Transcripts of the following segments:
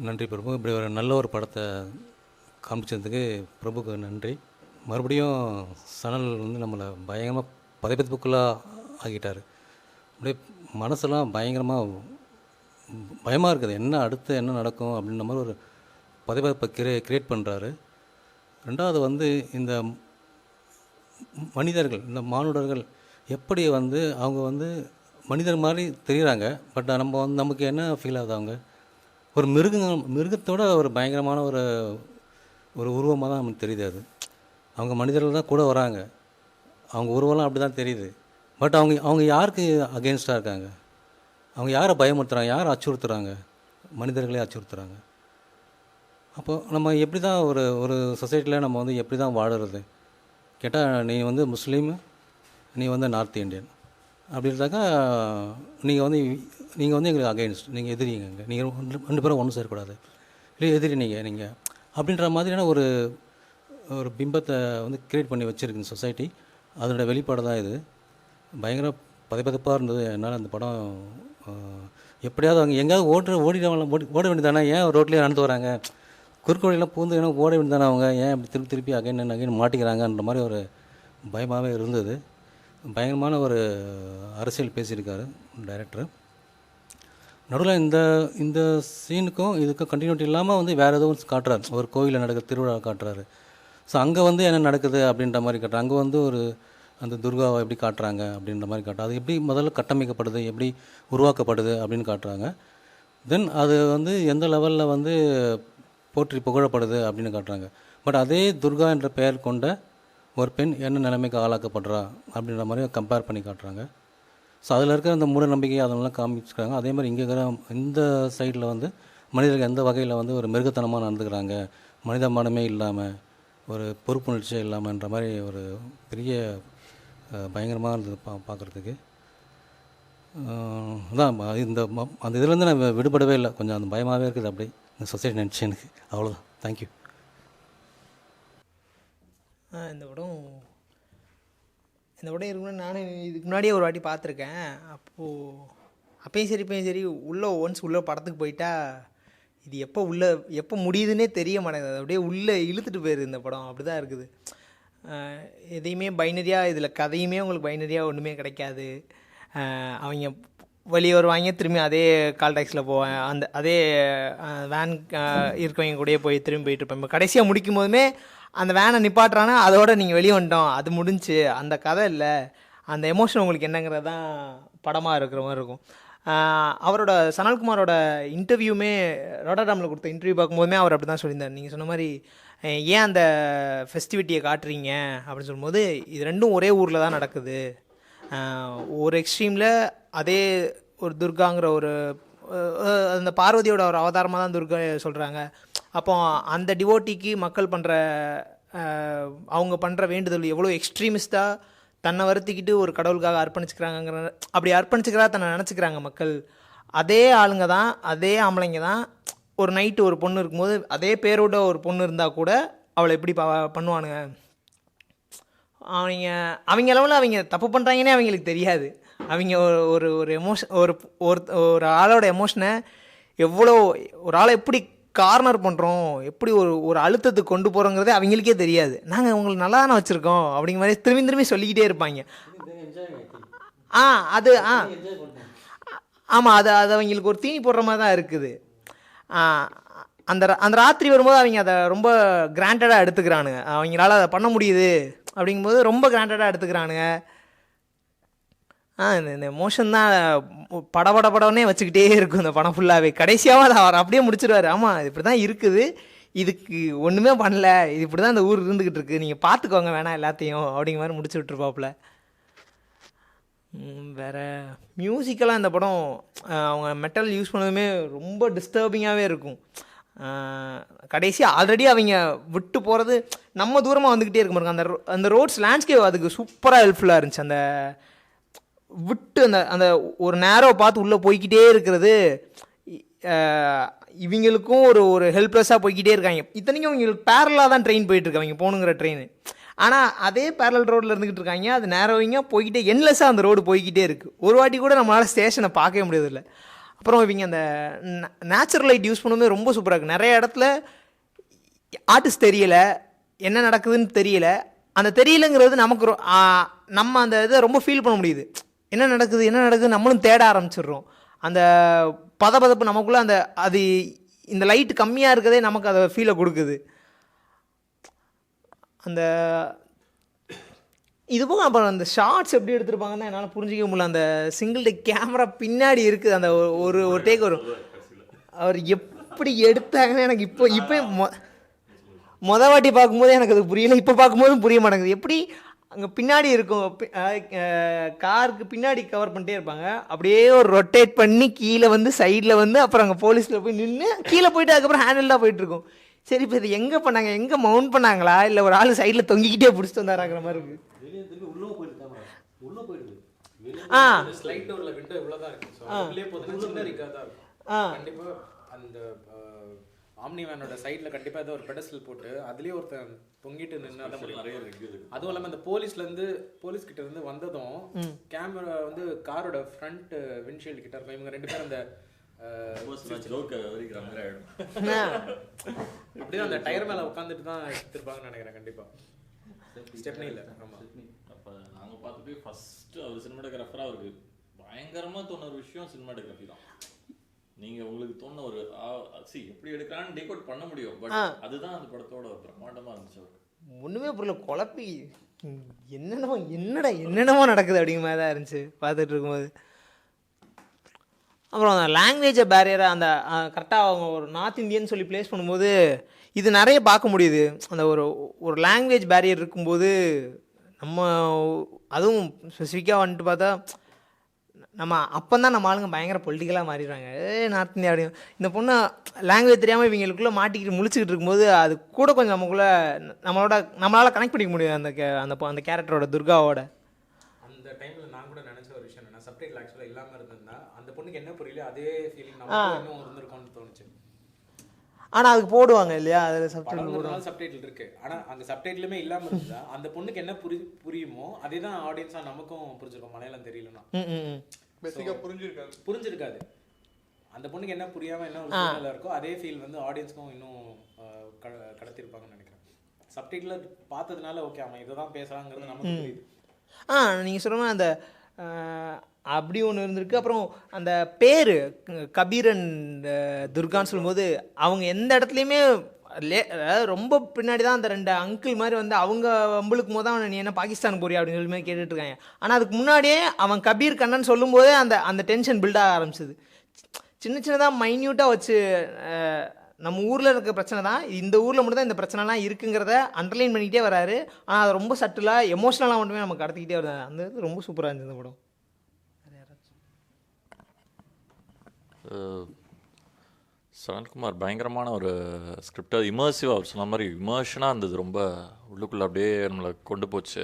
நன்றி பிரபு. இப்படி ஒரு நல்ல ஒரு படத்தை காமிச்சதுக்கு பிரபுக்கு நன்றி. மறுபடியும் சணல் வந்து நம்மளை பயங்கரமாக பதைப்பதுக்குள்ளாக ஆகிட்டார். அப்படியே மனசெல்லாம் பயங்கரமாக பயமாக இருக்குது, என்ன அடுத்து என்ன நடக்கும் அப்படின்ற மாதிரி ஒரு பதைப்பை கிரியேட் பண்ணுறாரு. ரெண்டாவது வந்து இந்த மனிதர்கள், இந்த மானுடர்கள் எப்படி வந்து அவங்க வந்து மனிதர் மாதிரி தெரிகிறாங்க. பட் நம்ம வந்து நமக்கு என்ன ஃபீல் ஆகுது, அவங்க ஒரு மிருகத்தோட ஒரு பயங்கரமான ஒரு ஒரு உருவமாக தான் நமக்கு தெரியுது. அது அவங்க மனிதர்கள் தான் கூட வராங்க, அவங்க உருவம்லாம் அப்படி தான் தெரியுது. பட் அவங்க அவங்க யாருக்கு அகெயின்ஸ்டாக இருக்காங்க, அவங்க யாரை பயமுறுத்துகிறாங்க, யாரை அச்சுறுத்துகிறாங்க, மனிதர்களே அச்சுறுத்துகிறாங்க. அப்போது நம்ம எப்படி தான் ஒரு ஒரு சொசைட்டியில் நம்ம வந்து எப்படி தான் வாழறது கேட்டால், நீ வந்து முஸ்லீம், நீ வந்து நார்த் இந்தியன் அப்படின்றாக்கா நீங்கள் வந்து எங்களுக்கு அகெயின்ஸ்ட், நீங்கள் எதிரிங்க, நீங்கள் ரெண்டு பேரும் ஒன்றும் சேரக்கூடாது, இல்லை எதிரி நீங்கள் அப்படின்ற மாதிரியான ஒரு ஒரு பிம்பத்தை வந்து கிரியேட் பண்ணி வச்சுருக்கு சொசைட்டி. அதனோட வெளிப்பாடு தான் இது. பயங்கர பதைப்பதைப்பாக இருந்தது. என்னால் அந்த படம் எப்படியாவது அவங்க எங்கேயாவது ஓட வேண்டியதானே, ஏன் ரோட்லேயே நடந்து வராங்க, குறுக்கு வழியெல்லாம் பூந்து ஏன்னா ஓட வேண்டியதானே, அவங்க ஏன் அப்படி திருப்பி அகைன் மாட்டிக்கிறாங்கன்ற மாதிரி ஒரு பயமாகவே இருந்தது. பயங்கரமான ஒரு அரசியல் பேசியிருக்காரு டைரக்டர். நடுவில் இந்த சீனுக்கும் இதுக்கும் கண்டினியூட்டி இல்லாமல் வந்து வேறு எதுவும் காட்டுறாரு. ஒரு கோயிலில் நடக்கிற திருவிழா காட்டுறாரு. ஸோ அங்கே வந்து என்ன நடக்குது அப்படின்ற மாதிரி காட்டுறாங்க. அங்கே வந்து ஒரு அந்த துர்காவை எப்படி காட்டுறாங்க அப்படின்ற மாதிரி காட்டுறாங்க. அது எப்படி முதல்ல கட்டமைக்கப்படுது, எப்படி உருவாக்கப்படுது அப்படின்னு காட்டுறாங்க. தென் அது வந்து எந்த லெவலில் வந்து போற்றி புகழப்படுது அப்படின்னு காட்டுறாங்க. பட் அதே துர்கா என்ற பெயர் கொண்ட ஒரு பெண் என்ன நிலைமைக்கு ஆளாக்கப்படுறா அப்படின்ற மாதிரி கம்பேர் பண்ணி காட்டுறாங்க. ஸோ அதில் இருக்கிற அந்த மூட நம்பிக்கை அதெல்லாம் காமிச்சிருக்காங்க. அதே மாதிரி இங்கே இருக்கிற இந்த சைடில் வந்து மனிதர்கள் எந்த வகையில் வந்து ஒரு மிருகத்தனமாக நடந்துக்கிறாங்க, மனிதமானமே இல்லாமல், ஒரு பொறுப்புணர்ச்சியே இல்லாமன்ற மாதிரி ஒரு பெரிய பயங்கரமாக இருந்தது பார்க்குறதுக்கு. அதான் அந்த இதுலேருந்து நான் விடுபடவே இல்லை. கொஞ்சம் அந்த பயமாகவே இருக்குது அப்படியே இந்த சொசைட்டி நினச்சி எனக்கு. அவ்வளோதான். தேங்க்யூ. இந்த படம் இருக்குன்னு நானும் இதுக்கு முன்னாடியே ஒரு வாட்டி பார்த்துருக்கேன். அப்பயும் சரி ஒன்ஸ் உள்ளே படத்துக்கு போயிட்டா இது எப்போ முடியுதுன்னே தெரிய மாட்டேங்குது. அப்படியே உள்ளே இழுத்துட்டு போயிடுது இந்த படம். அப்படி தான் இருக்குது. எதையுமே பைனரியாக, இதில் கதையுமே உங்களுக்கு பைனரியாக ஒன்றுமே கிடைக்காது. அவங்க வெளியே வருவாங்க, திரும்பி அதே கால் டாக்ஸில் போவேன், அதே வேன் இருக்கவங்க கூடயே போய் திரும்பி போயிட்டுருப்பேன். இப்போ கடைசியாக முடிக்கும் போதுமே அந்த வேனை நிப்பாட்டுறானா அதோட நீங்கள் வெளியே வந்துட்டோம், அது முடிஞ்சு, அந்த கதை இல்லை, அந்த எமோஷன் உங்களுக்கு என்னங்கிறது தான் படமாக இருக்கிற மாதிரி இருக்கும். அவரோட சனல்குமாரோட இன்டர்வியூமே ரோட்டர்டாமில் கொடுத்த இன்டர்வியூ பார்க்கும்போதுமே அவர் அப்படி தான் சொல்லியிருந்தார். நீங்கள் சொன்ன மாதிரி ஏன் அந்த ஃபெஸ்டிவிட்டியை காட்டுறீங்க அப்படின்னு சொல்லும்போது, இது ரெண்டும் ஒரே ஊரில் தான் நடக்குது. ஒரு எக்ஸ்ட்ரீமில் அதே ஒரு துர்காங்கிற ஒரு அந்த பார்வதியோட ஒரு அவதாரமாக தான் துர்கா சொல்கிறாங்க. அப்போ அந்த டிவோட்டிக்கு மக்கள் பண்ணுற அவங்க பண்ணுற வேண்டுதல் எவ்வளோ எக்ஸ்ட்ரீமிஸ்டாக தன்னை வருத்திக்கிட்டு ஒரு கடவுளுக்காக அர்ப்பணிச்சுக்கிறாங்கிற, அப்படி அர்ப்பணிச்சுக்கிறா தன்னை நினச்சிக்கிறாங்க மக்கள். அதே ஆளுங்க தான், அதே ஆம்பளைங்க தான் ஒரு நைட்டு ஒரு பொண்ணு இருக்கும்போது அதே பேரோட ஒரு பொண்ணு இருந்தால் கூட அவளை எப்படி பண்ணுவானுங்க. அவங்க அளவில் அவங்க தப்பு பண்ணுறாங்கன்னே அவங்களுக்கு தெரியாது. அவங்க ஒரு ஒரு எமோஷன் ஒரு ஆளோட எமோஷனை எவ்வளோ, ஒரு ஆளை எப்படி கார்னர் பண்ணுறோம், எப்படி ஒரு அழுத்தத்துக்கு கொண்டு போகிறோங்கிறதே அவங்களுக்கே தெரியாது. நாங்கள் உங்களுக்கு நல்லா தானே வச்சுருக்கோம் அப்படிங்கிற மாதிரி திரும்பி சொல்லிக்கிட்டே இருப்பாங்க. அது ஆமாம், அது அவங்களுக்கு ஒரு தீனி போடுற மாதிரி தான் இருக்குது. அந்த ராத்திரி வரும்போது அவங்க அதை ரொம்ப கிராண்டடாக எடுத்துக்கிறானுங்க. அவங்களால அதை பண்ண முடியுது அப்படிங்கும்போது ரொம்ப கிராண்டடாக எடுத்துக்கிறானுங்க. இந்த எமோஷன் தான் படனே வச்சுக்கிட்டே இருக்கும் இந்த படம் ஃபுல்லாகவே. கடைசியாகவும் அதை அவர் அப்படியே முடிச்சிடுவார். ஆமாம், இது இப்படி தான் இருக்குது, இதுக்கு ஒன்றுமே பண்ணல, இது இப்படி தான் இந்த ஊர் இருந்துக்கிட்டு இருக்குது, நீங்கள் பார்த்துக்கோங்க வேணாம் எல்லாத்தையும் அப்படிங்கிற மாதிரி முடிச்சு விட்டுருப்பாப்புல. வேறு மியூசிக்கெல்லாம் இந்த படம் அவங்க மெட்டல் யூஸ் பண்ணதுமே ரொம்ப டிஸ்டர்பிங்காகவே இருக்கும். கடைசியாக ஆல்ரெடி அவங்க விட்டு போகிறது நம்ம தூரமாக வந்துக்கிட்டே இருக்க மாதிரி அந்த ரோட்ஸ் லேண்ட்ஸ்கேப் அதுக்கு சூப்பராக ஹெல்ப்ஃபுல்லாக இருந்துச்சு. அந்த விட்டு அந்த ஒரு நேரம் பார்த்து உள்ளே போய்கிட்டே இருக்கிறது இவங்களுக்கும் ஒரு ஹெல்ப்லெஸ்ஸாக போய்கிட்டே இருக்காங்க. இத்தனைக்கும் அவங்களுக்கு பேரலாக தான் ட்ரெயின் போயிட்டுருக்கு, அவங்க போகணுங்கிற ட்ரெயின். ஆனால் அதே பேரல் ரோட்டில் இருந்துக்கிட்டு இருக்காங்க. அது நேரோவிங்காக போய்கிட்டே என்லெஸ்ஸாக அந்த ரோடு போய்கிட்டே இருக்குது. ஒரு வாட்டி கூட நம்மளால் ஸ்டேஷனை பார்க்கவே முடியறதில்லை. அப்புறம் இவங்க அந்த நேச்சுரல் லைட் யூஸ் பண்ணும்போது ரொம்ப சூப்பராக இருக்குது. நிறைய இடத்துல ஆர்டிஸ்ட் தெரியலை, என்ன நடக்குதுன்னு தெரியல. அந்த தெரியலங்கிறது நமக்கு நம்ம அந்த இதை ரொம்ப ஃபீல் பண்ண முடியுது. என்ன நடக்குது நம்மளும் தேட ஆரம்பிச்சிடுறோம். அந்த பதபதப்பு நமக்குள்ளே அந்த அது இந்த லைட்டு கம்மியாக இருக்கதே நமக்கு அதை ஃபீலை கொடுக்குது. அந்த இது போக அப்புறம் அந்த ஷார்ட்ஸ் எப்படி எடுத்திருப்பாங்கன்னு என்னால் புரிஞ்சிக்க முடியல. அந்த சிங்கிள் டேக் கேமரா பின்னாடி இருக்குது, அந்த ஒரு டேக் வரும், அவர் எப்படி எடுத்தாங்கன்னு எனக்கு இப்போ மொதல் வாட்டி பார்க்கும்போது எனக்கு அது புரியலை, இப்போ பார்க்கும்போதும் புரிய மாட்டேங்குது. எப்படி அங்கே பின்னாடி இருக்கும், காருக்கு பின்னாடி கவர் பண்ணிட்டே இருப்பாங்க, அப்படியே ஒரு ரொட்டேட் பண்ணி கீழே வந்து சைடில் வந்து அப்புறம் அங்கே போலீஸில் போய் நின்று கீழே போயிட்டு அதுக்கப்புறம் ஹேண்டில் தான் போயிட்டுருக்கும். சரி, இப்போ இது எங்கே பண்ணாங்க, எங்கே மவுண்ட் பண்ணாங்களா, இல்லை ஒரு ஆள் சைடில் தொங்கிக்கிட்டே பிடிச்சிட்டு வந்தாராங்கிற மாதிரி இருக்குது. அந்த ஆம்னி வேனோட சைடில் கண்டிப்பாக ஏதோ ஒரு பெடஸ்டல் போட்டு அதுலேயே ஒருத்தன் தொங்கிட்டு நின்று தான் முடியும். நிறைய இருக்குது. அதுவும் இல்லாமல் அந்த போலீஸ் கிட்ட இருந்து வந்ததும் கேமரா வந்து காரோட ஃப்ரண்ட் விண்ட்ஷீல்டு கிட்ட இருக்கும். இவங்க 2 பேரும் அந்த அப்படியே அந்த டயர் மேலே உட்காந்துட்டு தான் எடுத்துருப்பாங்கன்னு நினைக்கிறேன். கண்டிப்பாக ஸ்டெப்னி இல்லை. ஆமாம், அப்போ நாங்கள் பார்த்துட்டு ஃபஸ்ட்டு அவர் சினிமாட்டோகிராஃபராக அவருக்கு பயங்கரமாக தோணுற விஷயம் சினிமாட்டோகிராஃபி தான். நீங்கள் உங்களுக்கு தோணுன ஒரு எப்படி எடுக்கிறான்னு டீகோட் பண்ண முடியும். பட் அதுதான் அந்த படத்தோட பிரம்மாண்டமாக இருந்துச்சு. அவருக்கு ஒன்றுமே புரியல, குழப்பி என்னென்னமோ நடக்குது அப்படிங்கிற மாதிரி தான் இருந்துச்சு பார்த்துட்டு இருக்கும்போது. அப்புறம் அந்த லாங்குவேஜை பேரியரை அந்த கரெக்டாக அவங்க ஒரு நார்த் இந்தியன்னு சொல்லி ப்ளேஸ் பண்ணும்போது இது நிறைய பார்க்க முடியுது. அந்த ஒரு லாங்குவேஜ் பேரியர் இருக்கும்போது நம்ம அதுவும் ஸ்பெசிஃபிக்காக வந்துட்டு பார்த்தா நம்ம அப்போ தான் நம்ம ஆளுங்க பயங்கர பொலிட்டிக்கலாக மாறிடுறாங்க. நார்த் இந்தியா அப்படியும் இந்த பொண்ணு லாங்குவேஜ் தெரியாமல் இவங்களுக்குள்ளே மாட்டிக்கிட்டு முழிச்சிக்கிட்டு இருக்கும்போது அது கூட கொஞ்சம் நமக்குள்ளே நம்மளால் கனெக்ட் பண்ணிக்க முடியும் அந்த கேரக்டரோட துர்காவோட. அந்த டைமில் நான் கூட நினச்ச ஒரு விஷயம் என்னன்னா, சப்டைட்டில் ஆக்சுவலாக இல்லாமல் இருந்திருந்தா அந்த பொண்ணுக்கு என்ன புரியல அதே ஃபீலிங் நமக்கு இன்னும் இருந்திருக்கும்னு தோணுச்சு. ஆனால் அதுக்கு போடுவாங்க இல்லையா, அதில் சப்டைட்டில் இருக்கு. ஆனால் அந்த சப்டைட்டிலுமே இல்லாமல் இருந்தா அந்த பொண்ணுக்கு என்ன புரியுமோ அதே தான் ஆடியன்ஸாக நமக்கும் புரிஞ்சிருக்கும். மலையாளம் தெரியலன்னா பேசிக்காக புரிஞ்சிருக்காது. அந்த பொண்ணுக்கு என்ன புரியாமல் என்ன ஒரு சூழ்நிலை இருக்கோ அதே ஃபீல் வந்து ஆடியன்ஸ்க்கும் இன்னும் கடத்திருப்பாங்கன்னு நினைக்கிறேன். சப்டைட்டில் பார்த்ததுனால ஓகே அவன் இதை தான் பேசுகிறாங்கிறது நமக்கு புரியுது. நீங்கள் சொல்கிற மாதிரி அந்த அப்படி ஒன்று இருந்திருக்கு. அப்புறம் அந்த பேர் கபீரன் துர்கான்னு சொல்லும்போது அவங்க எந்த இடத்துலையுமே அதாவது ரொம்ப பின்னாடி தான் அந்த 2 அங்கிள் மாதிரி வந்து அவங்க வம்பளுக்கும் போது அவன் நீ என்ன பாகிஸ்தான் போறியா அப்படின்னு சொல்லி மாதிரி கேட்டுட்டு இருக்காங்க. ஆனால் அதுக்கு முன்னாடியே அவன் கபீர் கண்ணன் சொல்லும்போதே அந்த டென்ஷன் பில்டாக ஆரம்பிச்சிது. சின்னதாக மைன்யூட்டாக வச்சு நம்ம ஊரில் இருக்க பிரச்சனை தான் இந்த ஊரில் மட்டும் தான் இந்த பிரச்சனைலாம் இருக்குங்கிறத அண்டர்லைன் பண்ணிக்கிட்டே வராரு. ஆனால் அது ரொம்ப சட்டிலாக எமோஷ்னலாக மட்டுமே நமக்கு கடத்திக்கிட்டே வருது. அந்த இது ரொம்ப சூப்பராக இருந்துச்சு இந்த படம். சரண்குமார் பயங்கரமான ஒரு ஸ்கிரிப்டாக இமர்சிவாக அவர் சொன்ன மாதிரி இமர்ஷனாக இருந்தது. ரொம்ப உள்ளுக்குள்ளே அப்படியே நம்மளை கொண்டு போச்சு.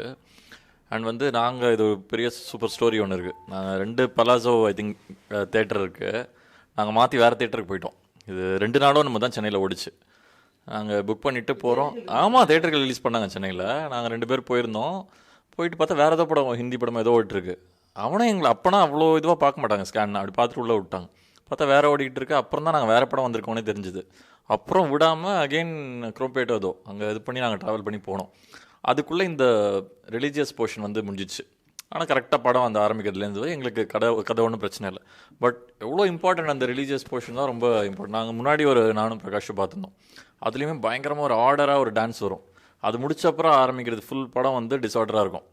அண்ட் வந்து நாங்கள் இது பெரிய சூப்பர் ஸ்டோரி ஒன்று இருக்குது. நாங்கள் 2 பலாசோ ஐ திங்க் தேட்டர் இருக்குது, நாங்கள் மாற்றி வேறு தேட்டருக்கு போயிட்டோம். இது 2 நாளும் நம்ம தான் சென்னையில் ஓடிச்சு. நாங்கள் புக் பண்ணிவிட்டு போகிறோம். ஆமாம், தேட்டருக்கு ரிலீஸ் பண்ணாங்க சென்னையில். நாங்கள் 2 பேர் போயிருந்தோம். போயிட்டு பார்த்தா வேறு ஏதோ படம், ஹிந்தி படம் ஏதோ ஓடிட்டுருக்கு. அவனே எங்களை அப்போனா அவ்வளோ இதுவாக பார்க்க மாட்டாங்க, ஸ்கேன் அப்படி பார்த்துட்டு உள்ளே விட்டாங்க. பார்த்தா வேறு ஓடிக்கிட்டு இருக்கு. அப்புறம் தான் நாங்கள் வேறு படம் வந்திருக்கோன்னே தெரிஞ்சுது. அப்புறம் விடாமல் அகெயின் குரோம்பேட்டோ ஏதோ அங்கே இது பண்ணி நாங்கள் ட்ராவல் பண்ணி போனோம். அதுக்குள்ளே இந்த ரிலீஜியஸ் போர்ஷன் வந்து முடிஞ்சிச்சு. ஆனால் கரெக்டாக படம் அந்த ஆரம்பிக்கிறதுலேருந்து எங்களுக்கு கதை ஒன்றும் பிரச்சனை இல்லை. பட் எவ்வளோ இம்பார்ட்டன்ட் அந்த ரிலீஜியஸ் போர்ஷன் தான் ரொம்ப இம்பார்ட்டன்ட். நாங்கள் முன்னாடி ஒரு நானும் பிரகாஷும் பார்த்துருந்தோம். அதுலேயுமே பயங்கரமாக ஒரு ஆர்டராக ஒரு டான்ஸ் வரும். அது முடிச்ச அப்புறம் ஆரம்பிக்கிறது ஃபுல் படம் வந்து டிஸார்டராக இருக்கும்.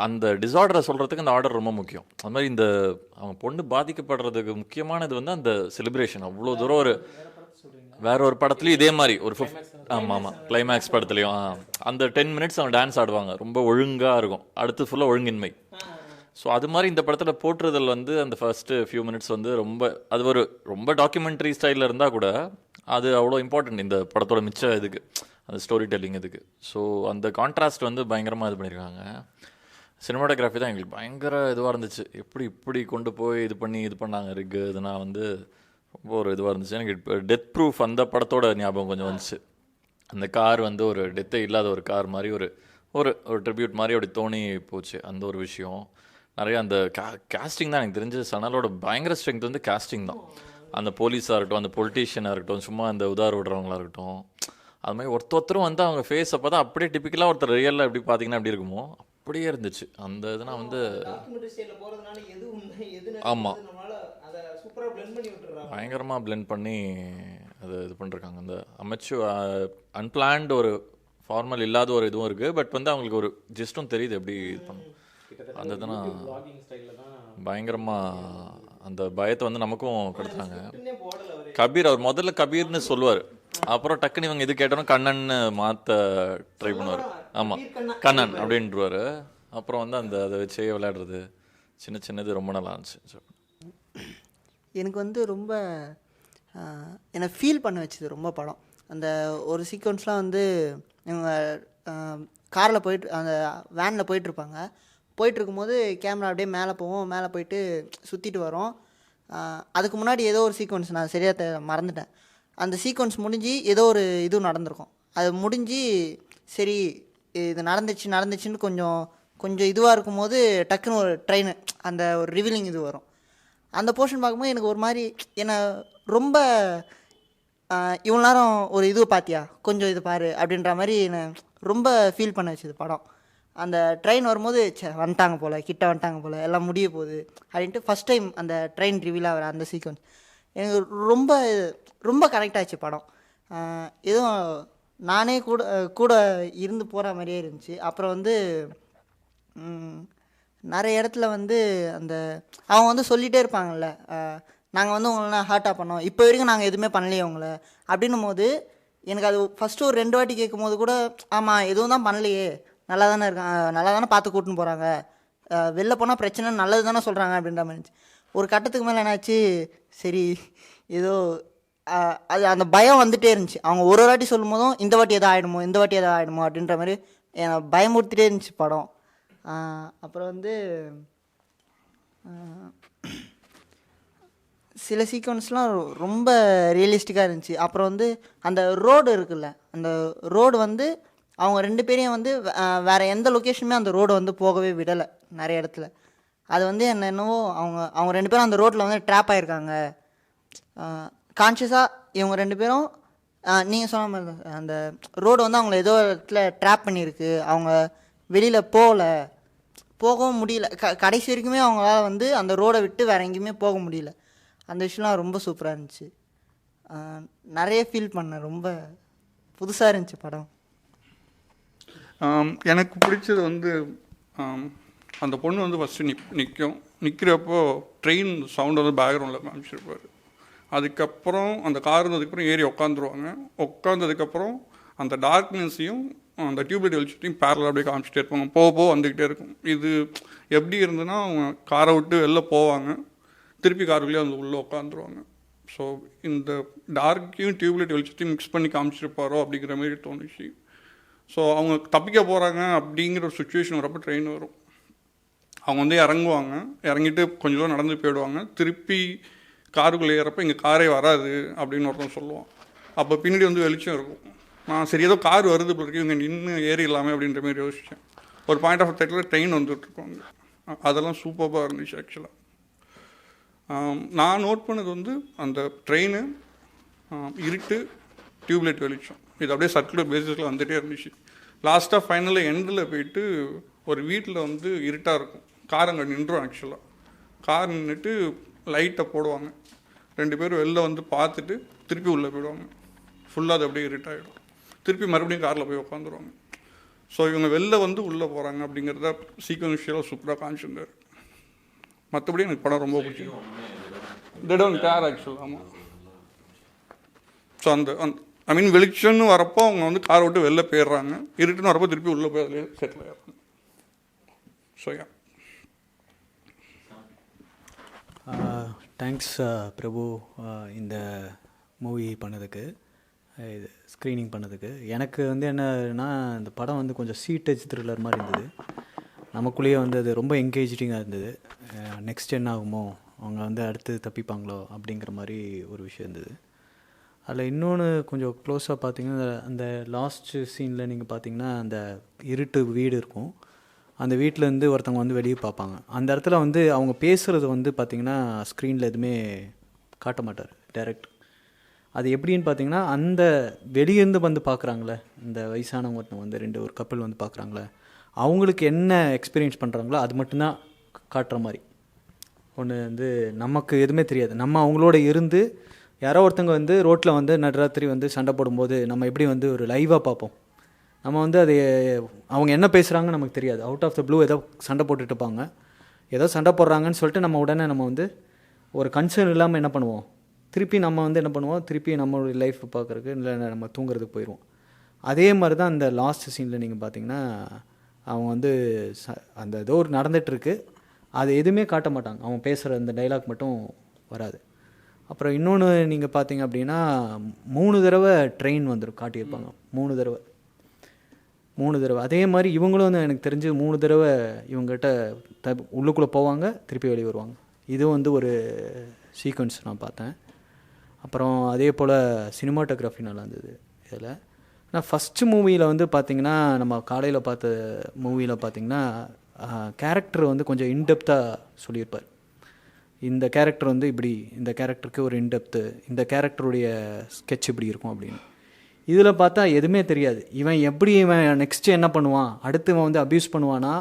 அந்த டிஸார்டரை சொல்கிறதுக்கு அந்த ஆர்டர் ரொம்ப முக்கியம். அது மாதிரி இந்த அவங்க பொண்ணு பாதிக்கப்படுறதுக்கு முக்கியமானது வந்து அந்த செலிப்ரேஷன். அவ்வளோ தூரம் ஒரு வேற ஒரு படத்துலையும் இதே மாதிரி ஒரு ஆமாம் கிளைமேக்ஸ் படத்துலையும் அந்த 10 மினிட்ஸ் அவங்க டான்ஸ் ஆடுவாங்க, ரொம்ப ஒழுங்காக இருக்கும். அடுத்து ஃபுல்லாக ஒழுங்கின்மை. ஸோ அது மாதிரி இந்த படத்தில் போற்றுதல் வந்து அந்த ஃபர்ஸ்ட்டு ஃபியூ மினிட்ஸ் வந்து அது ஒரு ரொம்ப டாக்குமெண்ட்ரி ஸ்டைலில் இருந்தால் கூட அது அவ்வளோ இம்பார்ட்டன்ட் இந்த படத்தோட மிச்ச இதுக்கு, அந்த ஸ்டோரி டெல்லிங் இதுக்கு. ஸோ அந்த கான்ட்ராஸ்ட் வந்து பயங்கரமாக இது பண்ணியிருக்காங்க. சினிமாட்டோகிராஃபி தான் எங்களுக்கு பயங்கர இதுவாக இருந்துச்சு. இப்படி கொண்டு போய் இது பண்ணாங்க ரிக்கு. இதுனால் வந்து ரொம்ப ஒரு இதுவாக இருந்துச்சு. எனக்கு இப்போ டெத் ப்ரூஃப் அந்த படத்தோட ஞாபகம் கொஞ்சம் வந்துச்சு. அந்த கார் வந்து ஒரு டெத்தே இல்லாத ஒரு கார் மாதிரி ஒரு ட்ரிபியூட் மாதிரி அப்படி தோணி போச்சு அந்த ஒரு விஷயம். நிறைய அந்த கேஸ்டிங் தான் எனக்கு தெரிஞ்சு சணலோட பயங்கர ஸ்ட்ரென்த் வந்து கேஸ்டிங் தான். அந்த போலீஸாக இருக்கட்டும், அந்த பொலிட்டீஷியனாக இருக்கட்டும், சும்மா அந்த உதார விடுறவங்களா இருக்கட்டும், அது மாதிரி ஒருத்தரும் வந்து அவங்க ஃபேஸை பார்த்தா அப்படியே டிப்பிக்கலாக ஒருத்தர் ரியலில் எப்படி பார்த்தீங்கன்னா எப்படி இருக்குமோ அப்படியே இருந்துச்சு. அந்த இது நான் வந்து ஆமாம் பயங்கரமாக பிளெண்ட் பண்ணி அதை இது பண்ணிருக்காங்க. அந்த அன்பிளான்டு ஒரு ஃபார்மல் இல்லாத ஒரு இதுவும் இருக்குது, பட் வந்து அவங்களுக்கு ஒரு ஜஸ்ட்டும் தெரியுது எப்படி இது பண்ணும். அந்த இதுனா பயங்கரமாக அந்த பயத்தை வந்து நமக்கும் கொடுத்தாங்க. கபீர் அவர் முதல்ல கபீர்னு சொல்லுவார், அப்புறம் டக்குன்னு இவங்க இது கேட்டோன்னா கண்ணன்னு மாற்ற ட்ரை பண்ணுவார். ஆமாம் கண்ணன் அப்படின்ட்டுருவார். அப்புறம் வந்து அந்த அதை வச்சே விளையாடுறது சின்ன சின்னது ரொம்ப நல்லா இருந்துச்சு. எனக்கு வந்து ரொம்ப என்னை ஃபீல் பண்ண வச்சுது ரொம்ப படம். அந்த ஒரு சீக்வன்ஸ்லாம் வந்து இவங்க காரில் போயிட்டு அந்த வேனில் போயிட்டுருப்பாங்க. போயிட்டுருக்கும்போது கேமரா அப்படியே மேலே போவோம், மேலே போயிட்டு சுற்றிட்டு வரோம். அதுக்கு முன்னாடி ஏதோ ஒரு சீக்வன்ஸ் நான் சரியாக மறந்துட்டேன். அந்த சீக்வன்ஸ் முடிஞ்சு ஏதோ ஒரு இது நடந்திருக்கும். அது முடிஞ்சு சரி இது நடந்துச்சுன்னு கொஞ்சம் இதுவாக இருக்கும்போது டக்குன்னு ஒரு ட்ரெயின் அந்த ஒரு ரிவீலிங் இது வரும். அந்த போர்ஷன் பார்க்கும்போது எனக்கு ஒரு மாதிரி என்னை ரொம்ப இவ்வளோ நேரம் ஒரு இது பார்த்தியா கொஞ்சம் இது பாரு அப்படின்ற மாதிரி என்னை ரொம்ப ஃபீல் பண்ண வச்சுது படம். அந்த ட்ரெயின் வரும்போது வந்துட்டாங்க போல், கிட்ட வந்துட்டாங்க போல், எல்லாம் முடிய போகுது அப்படின்ட்டு ஃபஸ்ட் டைம் அந்த ட்ரெயின் ரிவீல் ஆகிற அந்த சீக்வன்ஸ் எனக்கு ரொம்ப ரொம்ப கனெக்ட் ஆச்சு படம். எதுவும் நானே கூட இருந்து போகிற மாதிரியே இருந்துச்சு. அப்புறம் வந்து நிறைய இடத்துல வந்து அந்த அவங்க வந்து சொல்லிகிட்டே இருப்பாங்கள்ல, நாங்கள் வந்து உங்களை ஹார்ட்டாக பண்ணோம், இப்போ வரைக்கும் நாங்கள் எதுவுமே பண்ணலையே உங்களை அப்படின்னும் போது எனக்கு அது ஃபஸ்ட்டு ஒரு 2 வாட்டி கேட்கும் போது கூட ஆமாம் எதுவும் தான் பண்ணலையே, நல்லா தானே இருக்காங்க, நல்லா தானே பார்த்து கூட்டின்னு போகிறாங்க, வெளில போனால் பிரச்சனை நல்லது தானே சொல்கிறாங்க அப்படின்ற மாதிரி இருந்துச்சு. ஒரு கட்டத்துக்கு மேலே என்னாச்சு, சரி ஏதோ அது அந்த பயம் வந்துகிட்டே இருந்துச்சு. அவங்க ஒரு வாட்டி சொல்லும் போதும் இந்த வாட்டி எதாவது ஆகிடுமோ அப்படின்ற மாதிரி என்னை பயமுறுத்திட்டே இருந்துச்சு படம். அப்புறம் வந்து சில சீக்வன்ஸ்லாம் ரொம்ப ரியலிஸ்டிக்காக இருந்துச்சு. அப்புறம் வந்து அந்த ரோடு இருக்குல்ல, அந்த ரோடு வந்து அவங்க 2 பேரையும் வந்து வேறு எந்த லொக்கேஷனுமே அந்த ரோடு வந்து போகவே விடலை நிறைய இடத்துல. அது வந்து என்னவோ அவங்க 2 பேரும் அந்த ரோட்டில் வந்து ட்ராப் ஆகிருக்காங்க. கான்ஷியஸாக இவங்க 2 பேரும் நீங்கள் சொன்ன மாதிரி தான் அந்த ரோடு வந்து அவங்கள ஏதோ இடத்துல ட்ராப் பண்ணியிருக்கு. அவங்க வெளியில் போகவும் முடியல. கடைசி வரைக்குமே அவங்களால வந்து அந்த ரோடை விட்டு வேறு எங்கேயுமே போக முடியல. அந்த விஷயம்லாம் ரொம்ப சூப்பராக இருந்துச்சு. நிறைய ஃபீல் பண்ணேன். ரொம்ப புதுசாக இருந்துச்சு படம். எனக்கு பிடிச்சது வந்து அந்த பொண்ணு வந்து ஃபஸ்ட்டு நிற்கிறப்போ ட்ரெயின் சவுண்ட் வந்து பேக்ரவுண்டில் காமிச்சிருப்பார். அதுக்கப்புறம் அந்த கார் இருந்ததுக்கப்புறம் ஏறி உட்காந்ததுக்கப்புறம் அந்த டார்க்னஸையும் அந்த டியூப்லைட் வெளிச்சத்தையும் பேரலாக அப்படியே காமிச்சிட்டே இருப்பாங்க. போக வந்துக்கிட்டே இருக்கும். இது எப்படி இருந்ததுன்னா அவங்க காரை விட்டு வெளில போவாங்க, திருப்பி காருக்குள்ளேயே வந்து உள்ளே உட்காந்துருவாங்க. ஸோ இந்த டார்க்கையும் டியூப்லைட் வெளிச்சத்தையும் மிக்ஸ் பண்ணி காமிச்சிருப்பாரோ அப்படிங்கிற மாதிரி தோணுச்சு. ஸோ அவங்க தப்பிக்க போகிறாங்க அப்படிங்கிற ஒரு சுச்சுவேஷன் வரப்போ ட்ரெயின் வரும். அவங்க வந்து இறங்கிட்டு கொஞ்சம் தூரம் நடந்து போயிடுவாங்க. திருப்பி காருக்குள்ளே ஏறப்போ இங்கே காரே வராது அப்படின்னு ஒருத்தன் சொல்லுவான். அப்போ பின்னாடி வந்து வெளிச்சம் இருக்கும். நான் சரி ஏதோ கார் வருது பிறகு இவங்க நின்று ஏறிடலாமே அப்படின்ற மாதிரி யோசித்தேன். ஒரு பாயிண்ட் ஆஃப் டைத்தில் ட்ரெயின் வந்துட்டுருக்கோங்க. அதெல்லாம் சூப்பராக இருந்துச்சு ஆக்சுவலாக. நான் நோட் பண்ணது வந்து அந்த ட்ரெயின், இருட்டு, டியூப்லைட் வெளிச்சம், இது அப்படியே சர்க்குலர் பேசிஸில் வந்துகிட்டே இருந்துச்சு. லாஸ்ட்டாக ஃபைனலில் எண்டில் போயிட்டு ஒரு வீட்டில் வந்து இருட்டாக இருக்கும். கார் அங்கே நின்றும். ஆக்சுவலாக கார் நின்றுட்டு லைட்டை போடுவாங்க. 2 பேரும் வெளில வந்து பார்த்துட்டு திருப்பி உள்ளே போயிடுவாங்க. ஃபுல்லாக அது அப்படியே இருட்டாகிடும். திருப்பி மறுபடியும் காரில் போய் உட்காந்துருவாங்க. ஸோ இவங்க வெளில வந்து உள்ளே போகிறாங்க அப்படிங்கிறத சீக்வன்ஷியலாக சூப்பராக காமிச்சிருந்தார். மற்றபடி எனக்கு படம் ரொம்ப பிடிக்கும். தே டோன்ட் கேர் ஆக்சுவலாக. ஆமாம். ஸோ அந்த வெளிச்சம்னு வரப்போ அவங்க வந்து காரை விட்டு வெளில போயிடுறாங்க. இருட்டுன்னு வரப்போ திருப்பி உள்ளே போய் அதிலே செட்டில் ஆகிடுறாங்க. So yeah. தேங்க்ஸ் பிரபு இந்த மூவி பண்ணதுக்கு, இது ஸ்க்ரீனிங் பண்ணதுக்கு. எனக்கு வந்து என்னன்னா இந்த படம் வந்து கொஞ்சம் சீட்டேஜ் த்ரில்லர் மாதிரி இருந்தது. நமக்குள்ளேயே வந்து அது ரொம்ப என்கேஜிங்காக இருந்தது. நெக்ஸ்ட் என்ன ஆகுமோ, அவங்க வந்து அடுத்து தப்பிப்பாங்களோ அப்படிங்கிற மாதிரி ஒரு விஷயம் இருந்தது. அதில் இன்னொன்று கொஞ்சம் க்ளோஸாக பார்த்தீங்கன்னா அந்த லாஸ்ட் சீனில் நீங்கள் பார்த்தீங்கன்னா அந்த இருட்டு வீடு இருக்கும். அந்த வீட்டிலேருந்து ஒருத்தவங்க வந்து வெளியே பார்ப்பாங்க. அந்த இடத்துல வந்து அவங்க பேசுகிறது வந்து பார்த்திங்கன்னா ஸ்க்ரீனில் எதுவுமே காட்ட மாட்டார் டைரக்ட். அது எப்படின்னு பார்த்தீங்கன்னா, அந்த வெளியேருந்து வந்து பார்க்குறாங்களே, இந்த வயசானவங்க ஒருத்தவங்க வந்து ஒரு கப்பல் வந்து பார்க்குறாங்களே, அவங்களுக்கு என்ன எக்ஸ்பீரியன்ஸ் பண்ணுறாங்களோ அது மட்டும்தான் காட்டுற மாதிரி. ஒன்று வந்து நமக்கு எதுவுமே தெரியாது. நம்ம அவங்களோட இருந்து யாரோ ஒருத்தவங்க வந்து ரோட்டில் வந்து நடுராத்திரி வந்து சண்டை போடும்போது நம்ம எப்படி வந்து ஒரு லைவாக பார்ப்போம். நம்ம வந்து அது அவங்க என்ன பேசுகிறாங்கன்னு நமக்கு தெரியாது. அவுட் ஆஃப் த ப்ளூ ஏதோ சண்டை போட்டுட்டு இருப்பாங்க. ஏதோ சண்டை போடுறாங்கன்னு சொல்லிட்டு நம்ம உடனே நம்ம வந்து ஒரு கன்சர்ன் இல்லாமல் என்ன பண்ணுவோம், திருப்பி நம்ம வந்து என்ன பண்ணுவோம், திருப்பி நம்மளுடைய லைஃப்பை பார்க்குறதுக்கு இல்லை நம்ம தூங்குறதுக்கு போயிடுவோம். அதே மாதிரி தான் அந்த லாஸ்ட் சீனில் நீங்கள் பார்த்தீங்கன்னா அவங்க வந்து அந்த ஏதோ ஒரு நடந்துகிட்ருக்கு, அது எதுவுமே காட்ட மாட்டாங்க. அவன் பேசுகிற அந்த டைலாக் மட்டும் வராது. அப்புறம் இன்னொன்று நீங்கள் பார்த்தீங்க அப்படின்னா 3 தடவை ட்ரெயின் வந்துடும் காட்டியிருப்பாங்க. 3 தடவை. அதே மாதிரி இவங்களும் வந்து எனக்கு தெரிஞ்சு 3 தடவை இவங்ககிட்ட உள்ளுக்குள்ளே போவாங்க, திருப்பி வெளியே வருவாங்க. இது வந்து ஒரு சீக்வன்ஸ் நான் பார்த்தேன். அப்புறம் அதே போல் சினிமாட்டோகிராஃபி நல்லா இருந்தது இதில். ஆனால் ஃபஸ்ட்டு மூவியில் வந்து பார்த்திங்கன்னா, நம்ம காலையில் பார்த்த மூவியில் பார்த்திங்கன்னா கேரக்டர் வந்து கொஞ்சம் இன்டெப்த்தாக சொல்லியிருப்பார். இந்த கேரக்டர் வந்து இப்படி, இந்த கேரக்டருக்கு ஒரு இன்டெப்த்து, இந்த கேரக்டருடைய ஸ்கெட்ச் இப்படி இருக்கும் அப்படின்னு. இதில் பார்த்தா எதுவுமே தெரியாது. இவன் நெக்ஸ்ட்டு என்ன பண்ணுவான், அடுத்து இவன் வந்து அப்யூஸ் பண்ணுவானா,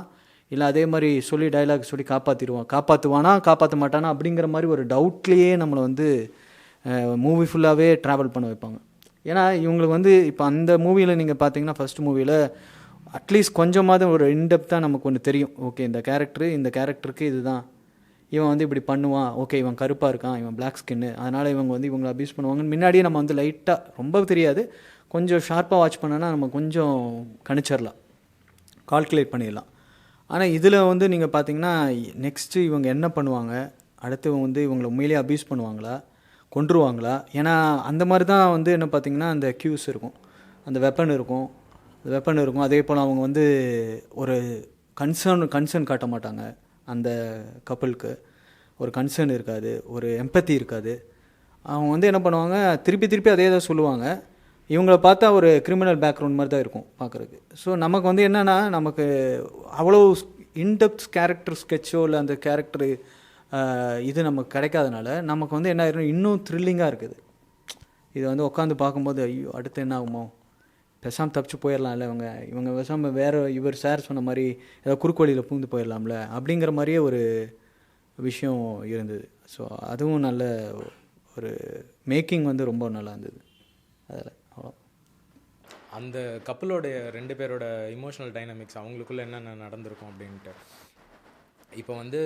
இல்லை அதே மாதிரி சொல்லி டைலாக் சொல்லி காப்பாற்றுவானா காப்பாற்ற மாட்டானா அப்படிங்கிற மாதிரி ஒரு டவுட்லேயே நம்மளை வந்து மூவி ஃபுல்லாகவே ட்ராவல் பண்ண வைப்பாங்க. ஏன்னா இவங்களுக்கு வந்து இப்போ அந்த மூவியில் நீங்கள் பார்த்தீங்கன்னா, ஃபஸ்ட் மூவியில் அட்லீஸ்ட் கொஞ்சமாவது ஒரு இன்டெப்த்தாக நமக்கு ஒன்று தெரியும். ஓகே, இந்த கேரக்டருக்கு இதுதான், இவன் வந்து இப்படி பண்ணுவான், ஓகே இவன் கருப்பாக இருக்கான், இவன் பிளாக் ஸ்கின்னு, அதனால் இவங்க வந்து இவங்களை அப்யூஸ் பண்ணுவாங்கன்னு முன்னாடியே நம்ம வந்து லைட்டாக, ரொம்ப தெரியாது, கொஞ்சம் ஷார்ப்பாக வாட்ச் பண்ணோன்னா நம்ம கொஞ்சம் கணிச்சிடலாம், கால்குலேட் பண்ணிடலாம். ஆனால் இதில் வந்து நீங்கள் பார்த்தீங்கன்னா நெக்ஸ்ட்டு இவங்க என்ன பண்ணுவாங்க, அடுத்து வந்து இவங்களை உண்மையிலேயே அப்யூஸ் பண்ணுவாங்களா, கொன்றுவாங்களா. ஏன்னா அந்த மாதிரி தான் வந்து என்ன பார்த்திங்கன்னா அந்த க்யூஸ் இருக்கும், அந்த வெப்பன் இருக்கும். அதே போல் அவங்க வந்து ஒரு கன்சர்ன் காட்ட மாட்டாங்க. அந்த கப்பலுக்கு ஒரு கன்சர்ன் இருக்காது, ஒரு எம்பத்தி இருக்காது. அவங்க வந்து என்ன பண்ணுவாங்க, திருப்பி அதே தான் சொல்லுவாங்க. இவங்கள பார்த்தா ஒரு கிரிமினல் பேக்ரவுண்ட் மாதிரி தான் இருக்கும் பார்க்குறதுக்கு. ஸோ நமக்கு வந்து என்னென்னா, நமக்கு அவ்வளோ இன்டெப்த் கேரக்டர் ஸ்கெட்சோ இல்லை அந்த கேரக்டரு இது நமக்கு கிடைக்காதனால நமக்கு வந்து என்ன ஆயிரும், இன்னும் த்ரில்லிங்காக இருக்குது. இது வந்து உட்காந்து பார்க்கும்போது ஐயோ அடுத்து என்ன ஆகுமோ, பேசாமல் தப்பிச்சு போயிடலாம், இல்லை இவங்க பேசாமல் வேறு இவர் சார் சொன்ன மாதிரி ஏதோ குறுக்கு வழியில் பூந்து போயிடலாம்ல அப்படிங்கிற மாதிரியே ஒரு விஷயம் இருந்தது. ஸோ அதுவும் நல்ல ஒரு மேக்கிங் வந்து ரொம்ப நல்லா இருந்தது அதில். அவ்வளோ அந்த கப்பலோடைய 2 பேரோட இமோஷனல் டைனமிக்ஸ் அவங்களுக்குள்ளே என்னென்ன நடந்திருக்கும் அப்படின்ட்டு. இப்போ வந்து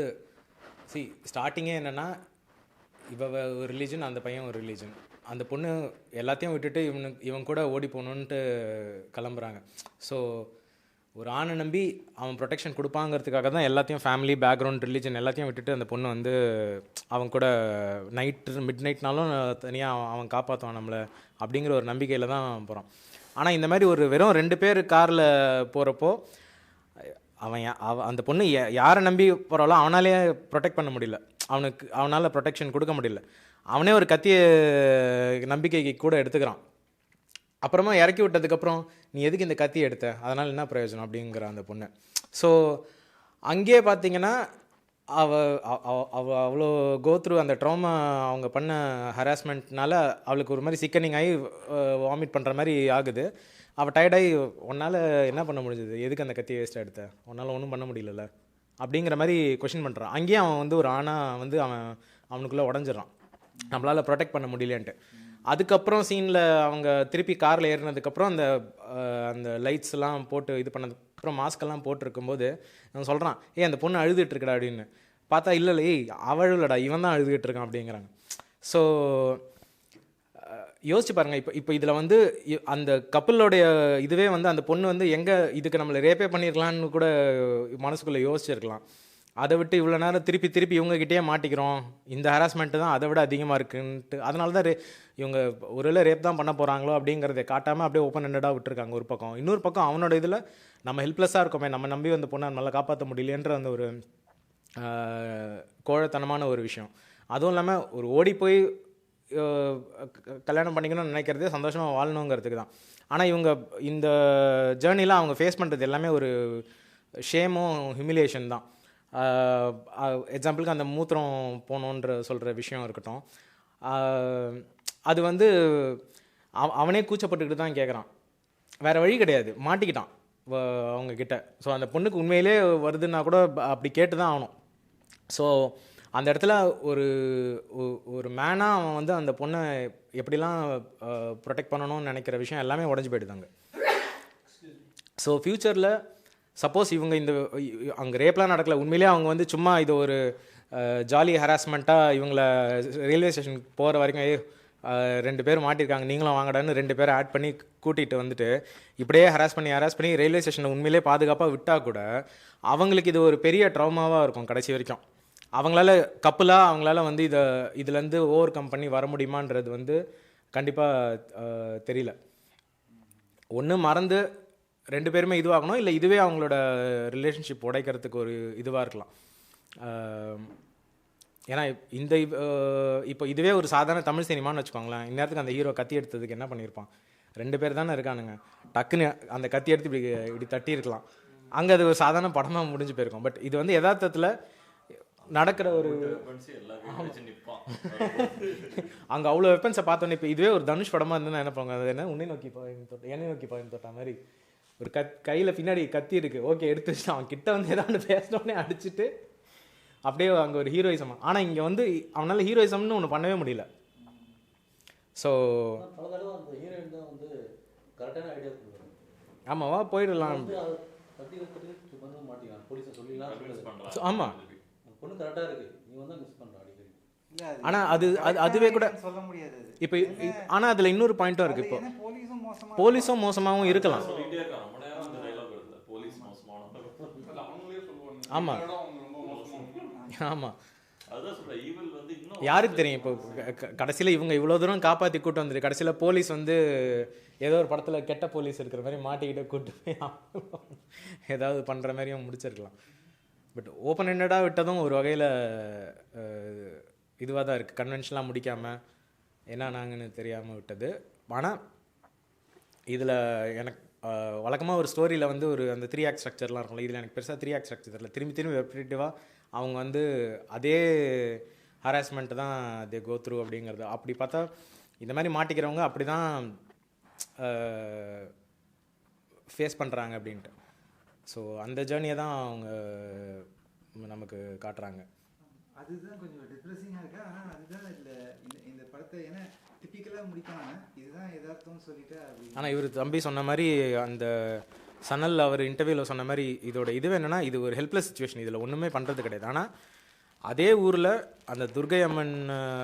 ஸ்டார்டிங்கே என்னென்னா, ஒரு ரிலீஜன், அந்த பையன் ஒரு ரிலீஜன். அந்த பொண்ணு எல்லாத்தையும் விட்டுட்டு இவன் கூட ஓடி போகணுன்ட்டு கிளம்புறாங்க. ஸோ ஒரு ஆணை நம்பி அவன் ப்ரொடெக்ஷன் கொடுப்பாங்கிறதுக்காக தான் எல்லாத்தையும், ஃபேமிலி பேக்ரவுண்ட், ரிலீஜன் எல்லாத்தையும் விட்டுட்டு அந்த பொண்ணு வந்து அவன் கூட மிட் நைட்னாலும் தனியாக அவன் காப்பாற்றுவான் நம்மளை அப்படிங்கிற ஒரு நம்பிக்கையில் தான் போகிறான். ஆனால் இந்த மாதிரி ஒரு வெறும் 2 பேர் காரில் போகிறப்போ அந்த பொண்ணு யாரை நம்பி போகிறாலோ அவனாலே ப்ரொடெக்ட் பண்ண முடியல, அவனால் ப்ரொடெக்ஷன் கொடுக்க முடியல. அவனே ஒரு கத்தியை நம்பிக்கைக்கு கூட எடுத்துக்கிறான். அப்புறமா இறக்கி விட்டதுக்கப்புறம் நீ எதுக்கு இந்த கத்தியை எடுத்த, அதனால் என்ன பிரயோஜனம் அப்படிங்கிற அந்த பொண்ணு. ஸோ அங்கேயே பார்த்தீங்கன்னா அவள் அவ்வளோ கோத்ரூ அந்த ட்ராமா, அவங்க பண்ண ஹராஸ்மெண்ட்னால அவளுக்கு ஒரு மாதிரி சிக்கனிங் ஆகி வாமிட் பண்ணுற மாதிரி ஆகுது. அவள் டயர்டாகி உன்னால் என்ன பண்ண முடிஞ்சது, எதுக்கு அந்த கத்தியை வேஸ்ட்டாக எடுத்த, உன்னால் ஒன்றும் பண்ண முடியல அப்படிங்கிற மாதிரி கொஷின் பண்ணுறான். அங்கேயே அவன் வந்து ஒரு ஆணாக வந்து அவனுக்குள்ளே உடஞ்சிடறான், நம்மளால் ப்ரொடெக்ட் பண்ண முடியலன்ட்டு. அதுக்கப்புறம் சீனில் அவங்க திருப்பி காரில் ஏறினதுக்கப்புறம் அந்த லைட்ஸ் எல்லாம் போட்டு இது பண்ணதுக்கப்புறம் மாஸ்கெல்லாம் போட்டிருக்கும்போது அவன் சொல்கிறான், அந்த பொண்ணு அழுதுகிட்டு இருக்கடா அப்படின்னு. பார்த்தா இல்லை அவள் இல்லைடா, இவன் தான் அழுதுகிட்டு இருக்கான் அப்படிங்கிறாங்க. ஸோ யோசிச்சு பாருங்கள், இப்போ இதில் வந்து அந்த கப்பலோடைய இதுவே வந்து அந்த பொண்ணு வந்து எங்கே இதுக்கு நம்மளை ரேப்பே பண்ணியிருக்கலான்னு கூட மனசுக்குள்ளே யோசிச்சிருக்கலாம். அதை விட்டு இவ்வளோ நேரம் திருப்பி இவங்ககிட்டயே மாட்டிக்கிறோம், இந்த ஹராஸ்மெண்ட்டு தான் அதை விட அதிகமாக இருக்குன்ட்டு. அதனால தான் இவங்க ஒருவேளை ரேப் தான் பண்ண போகிறாங்களோ அப்படிங்கிறத காட்டாமல் அப்படியே ஓப்பன் ஹெண்டடாக விட்டுருக்காங்க ஒரு பக்கம். இன்னொரு பக்கம் அவனோட இதில் நம்ம ஹெல்ப்லெஸ்ஸாக இருக்கோமே, நம்ம நம்பி வந்த பொண்ணை நல்லா காப்பாற்ற முடியலன்ற அந்த ஒரு கோழைத்தனமான ஒரு விஷயம். அதுவும் இல்லாமல் ஒரு ஓடி போய் கல்யாணம் பண்ணிக்கணும்னு நினைக்கிறதே சந்தோஷமாக வாழணுங்கிறதுக்கு தான். ஆனால் இவங்க இந்த ஜேர்னியில் அவங்க ஃபேஸ் பண்ணுறது எல்லாமே ஒரு ஷேமும் ஹியூமிலியேஷன் தான். எக்ஸாம்பிளுக்கு அந்த மூத்திரம் போகணுன்ற சொல்கிற விஷயம் இருக்கட்டும், அது வந்து அவனே கூச்சப்பட்டுக்கிட்டு தான் கேட்குறான், வேறு வழி கிடையாது, மாட்டிக்கிட்டான் அவங்கக்கிட்ட. ஸோ அந்த பொண்ணுக்கு உண்மையிலே வருதுன்னா கூட அப்படி கேட்டு தான் ஆகணும். ஸோ அந்த இடத்துல ஒரு மேனாக அவன் வந்து அந்த பொண்ணை எப்படிலாம் ப்ரொடெக்ட் பண்ணணும்னு நினைக்கிற விஷயம் எல்லாமே உடஞ்சி போயிடுதாங்க. ஸோ ஃப்யூச்சரில் சப்போஸ் இவங்க அங்கே ரேப்லாம் நடக்கல, உண்மையிலே அவங்க வந்து சும்மா இது ஒரு ஜாலி ஹராஸ்மெண்ட்டாக இவங்கள ரயில்வே ஸ்டேஷனுக்கு போகிற வரைக்கும் 2 பேர் மாட்டியிருக்காங்க நீங்களும் வாங்கடான்னு 2 பேரை ஆட் பண்ணி கூட்டிகிட்டு வந்துட்டு இப்படியே ஹராஸ் பண்ணி ரயில்வே ஸ்டேஷனை உண்மையிலே பாதுகாப்பாக விட்டால் கூட அவங்களுக்கு இது ஒரு பெரிய ட்ராமாவாக இருக்கும் கடைசி வரைக்கும். அவங்களால அவங்களால வந்து இதுலேருந்து ஓவர் கம் பண்ணி வர முடியுமான்றது வந்து கண்டிப்பாக தெரியல. ஒன்று மறந்து 2 பேருமே இதுவாகணும், இல்லை இதுவே அவங்களோட ரிலேஷன்ஷிப் உடைக்கிறதுக்கு ஒரு இதுவாக இருக்கலாம். ஏன்னா இப்போ இதுவே ஒரு சாதாரண தமிழ் சினிமான்னு வச்சுக்கோங்களேன், இந்நேரத்துக்கு அந்த ஹீரோ கத்தி எடுத்ததுக்கு என்ன பண்ணியிருப்பான்? 2 பேர் தானே இருக்கானுங்க, டக்குன்னு அந்த கத்தி எடுத்து இப்படி தட்டி இருக்கலாம், அங்கே அது ஒரு சாதாரண படமாக முடிஞ்சு போயிருக்கும். பட் இது வந்து யதார்த்தத்தில் நடக்கிற ஒரு அங்கே அவ்வளோ வெப்பன்ஸை பார்த்தோன்னே இப்போ இதுவே ஒரு தனுஷ் படமாக இருந்ததுன்னா என்ன பண்ணுவாங்க, அது என்ன உன்னை நோக்கி தொட்ட மாதிரி ஒரு கையில் பின்னாடி கத்தி இருக்குது, ஓகே எடுத்து வச்சுட்டு அவன் கிட்ட வந்து ஏதாவது பேசினோடனே அடிச்சுட்டு அப்படியே அங்கே ஒரு ஹீரோயிசம். ஆனால் இங்கே வந்து அவனால் ஹீரோயிசம்னு ஒன்று பண்ணவே முடியல. ஸோ ஆமாவா போயிடலாம். ஆமாம், ஆனால் அதுவே கூட சொல்ல முடியாது இப்போ. ஆனால் அதில் இன்னொரு பாயிண்ட்டும் இருக்குது, இப்போ போலீஸும் மோசமாகவும் இருக்கலாம். ஆமாம் ஆமாம், யாருக்கு தெரியும்? இப்போ கடைசியில் இவங்க இவ்வளோ தூரம் காப்பாற்றி கூட்டு வந்துரு, கடைசியில் போலீஸ் வந்து ஏதோ ஒரு படத்தில் கெட்ட போலீஸ் இருக்கிற மாதிரி மாட்டிக்கிட்டு கூட்டு போய் ஏதாவது பண்ணுற மாதிரியும் முடிச்சிருக்கலாம். பட் ஓப்பன் ஹெண்டடாக விட்டதும் ஒரு வகையில் இதுவாக தான் இருக்குது, கன்வென்ஷன்லாம் முடிக்காமல் என்ன நாங்கன்னு தெரியாமல் விட்டது. ஆனால் இதில் எனக்கு வழக்கமாக ஒரு ஸ்டோரியில் வந்து ஒரு அந்த 3 ஆக்ட் ஸ்ட்ரக்சர்லாம் இருக்கும்ல, இதில் எனக்கு பெருசாக 3 ஆக்ட் ஸ்ட்ரக்சர் தெரியல. திரும்பி ரெப்பிட்டேட்டிவாக அவங்க வந்து அதே ஹராஸ்மெண்ட்டு தான் தே கோ த்ரூ அப்படிங்கிறது. அப்படி பார்த்தா இந்த மாதிரி மாட்டிக்கிறவங்க அப்படி தான் ஃபேஸ் பண்ணுறாங்க அப்படின்ட்டு. ஸோ அந்த ஜேர்னியை தான் அவங்க நமக்கு காட்டுறாங்க. அதுதான் கொஞ்சம் டிப்ரெஸிங்காக இருக்கா. ஆனால் அதுதான் இந்த படத்தை ஏன்னா டிப்பிக்கலாக முடிக்காம இதுதான் எதார்த்தம்னு சொல்லிட்டு. ஆனால் இவர் தம்பி சொன்ன மாதிரி அந்த சனல் அவர் இன்டர்வியூவில் சொன்ன மாதிரி இதோட இதுவே என்னென்னா இது ஒரு ஹெல்ப்லெஸ் சுச்சுவேஷன், இதில் ஒன்றுமே பண்ணுறது கிடையாது. ஆனால் அதே ஊரில் அந்த துர்கை அம்மன்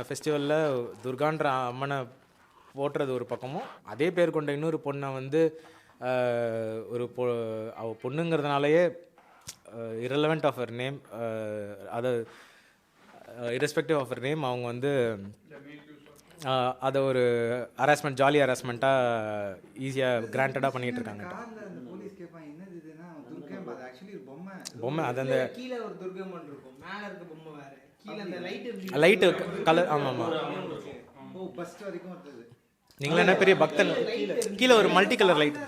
ஃபெஸ்டிவலில் துர்கான்ற அம்மனை போட்டுறது ஒரு பக்கமும், அதே பேர் கொண்ட இன்னொரு பொண்ணை வந்து ஒரு அவ பொண்ணுங்கிறதுனாலேயே இரலவெண்ட் ஆஃப் ஹர் நேம், அது இரஸ்பெக்டிவ் ஆஃப் ஹர் நேம் அவங்க வந்து அதை ஒரு ஹராஸ்மெண்ட், ஜாலி ஹராஸ்மெண்ட்டாக ஈஸியாக கிராண்டடாக பண்ணிகிட்டு இருக்காங்க. பொம்மை அது அந்த கீழே ஒரு துர்கம்மன் இருக்கும், மேலே இருக்க பொம்மை வேற, கீழே அந்த லைட்டு கலர். ஆமாம் நீங்களே என்ன பெரிய பக்தன், கீழே ஒரு மல்டி கலர் லைட்,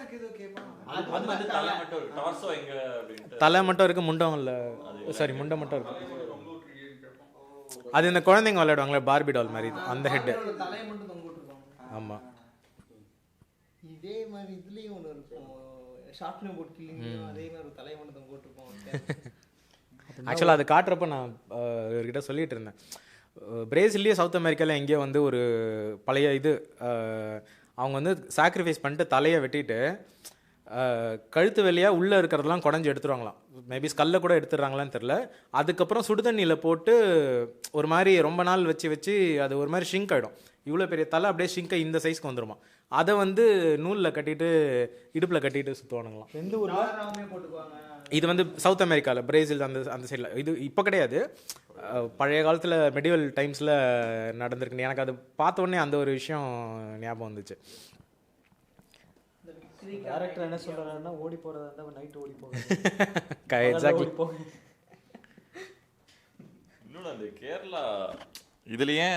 தலை மட்டும் இருக்கு, முண்டம் இல்லை, சாரி முண்டை மட்டும் இருக்கு. அது இந்த குழந்தைங்க விளையாடுவாங்களே பார்பி டால் மாதிரி அந்த ஹெட்டு. ஆமாம் இதே மாதிரி இதுலேயும் ஒன்று இருக்கும், ஷார்ட் ஃபிலிம் போட்டு கில்லிங் அதே மாதிரி தலையை மட்டும் போட்டிருப்போம். ஆக்சுவலாக அது காட்டுறப்ப நான் இவர்கிட்ட சொல்லிட்டு இருந்தேன், பிரேசில்லையே சவுத் அமெரிக்காவில் எங்கேயோ வந்து ஒரு பழைய இது அவங்க வந்து சாக்ரிஃபைஸ் பண்ணிட்டு தலையை வெட்டிட்டு கழுத்து வெளியாக உள்ளே இருக்கிறதெல்லாம் குடஞ்சி எடுத்துருவாங்களாம், மேபி ஸ்கல்ல கூட எடுத்துடுறாங்களான்னு தெரில. அதுக்கப்புறம் சுடுதண்ணியில் போட்டு ஒரு மாதிரி ரொம்ப நாள் வச்சு அது ஒரு மாதிரி ஷ்ரிங்க் ஆகிடும். இவ்வளோ பெரிய தலை அப்படியே ஷ்ரிங்காக இந்த சைஸ்க்கு வந்துருமா. அதை வந்து நூலில் கட்டிட்டு இடுப்பில் கட்டிட்டு சுற்றுவானுங்களாம். எந்த ஊரில் போட்டுக்குவாங்க. இது வந்து சவுத் அமெரிக்காவில், பிரேசில் அந்த சைடில். இது இப்போ கிடையாது, பழைய காலத்தில் மெடிவல் டைம்ஸில் நடந்திருக்கு. எனக்கு அது பார்த்த உடனே அந்த ஒரு விஷயம் ஞாபகம் வந்துச்சு. டேரக்டர் என்ன சொல்கிறாருன்னா ஓடி போகிறதா இருந்தால் நைட்டு ஓடி போகுது. எக்ஸாக்ட்லி. இன்னொன்று அந்த கேரளா இதுலேயே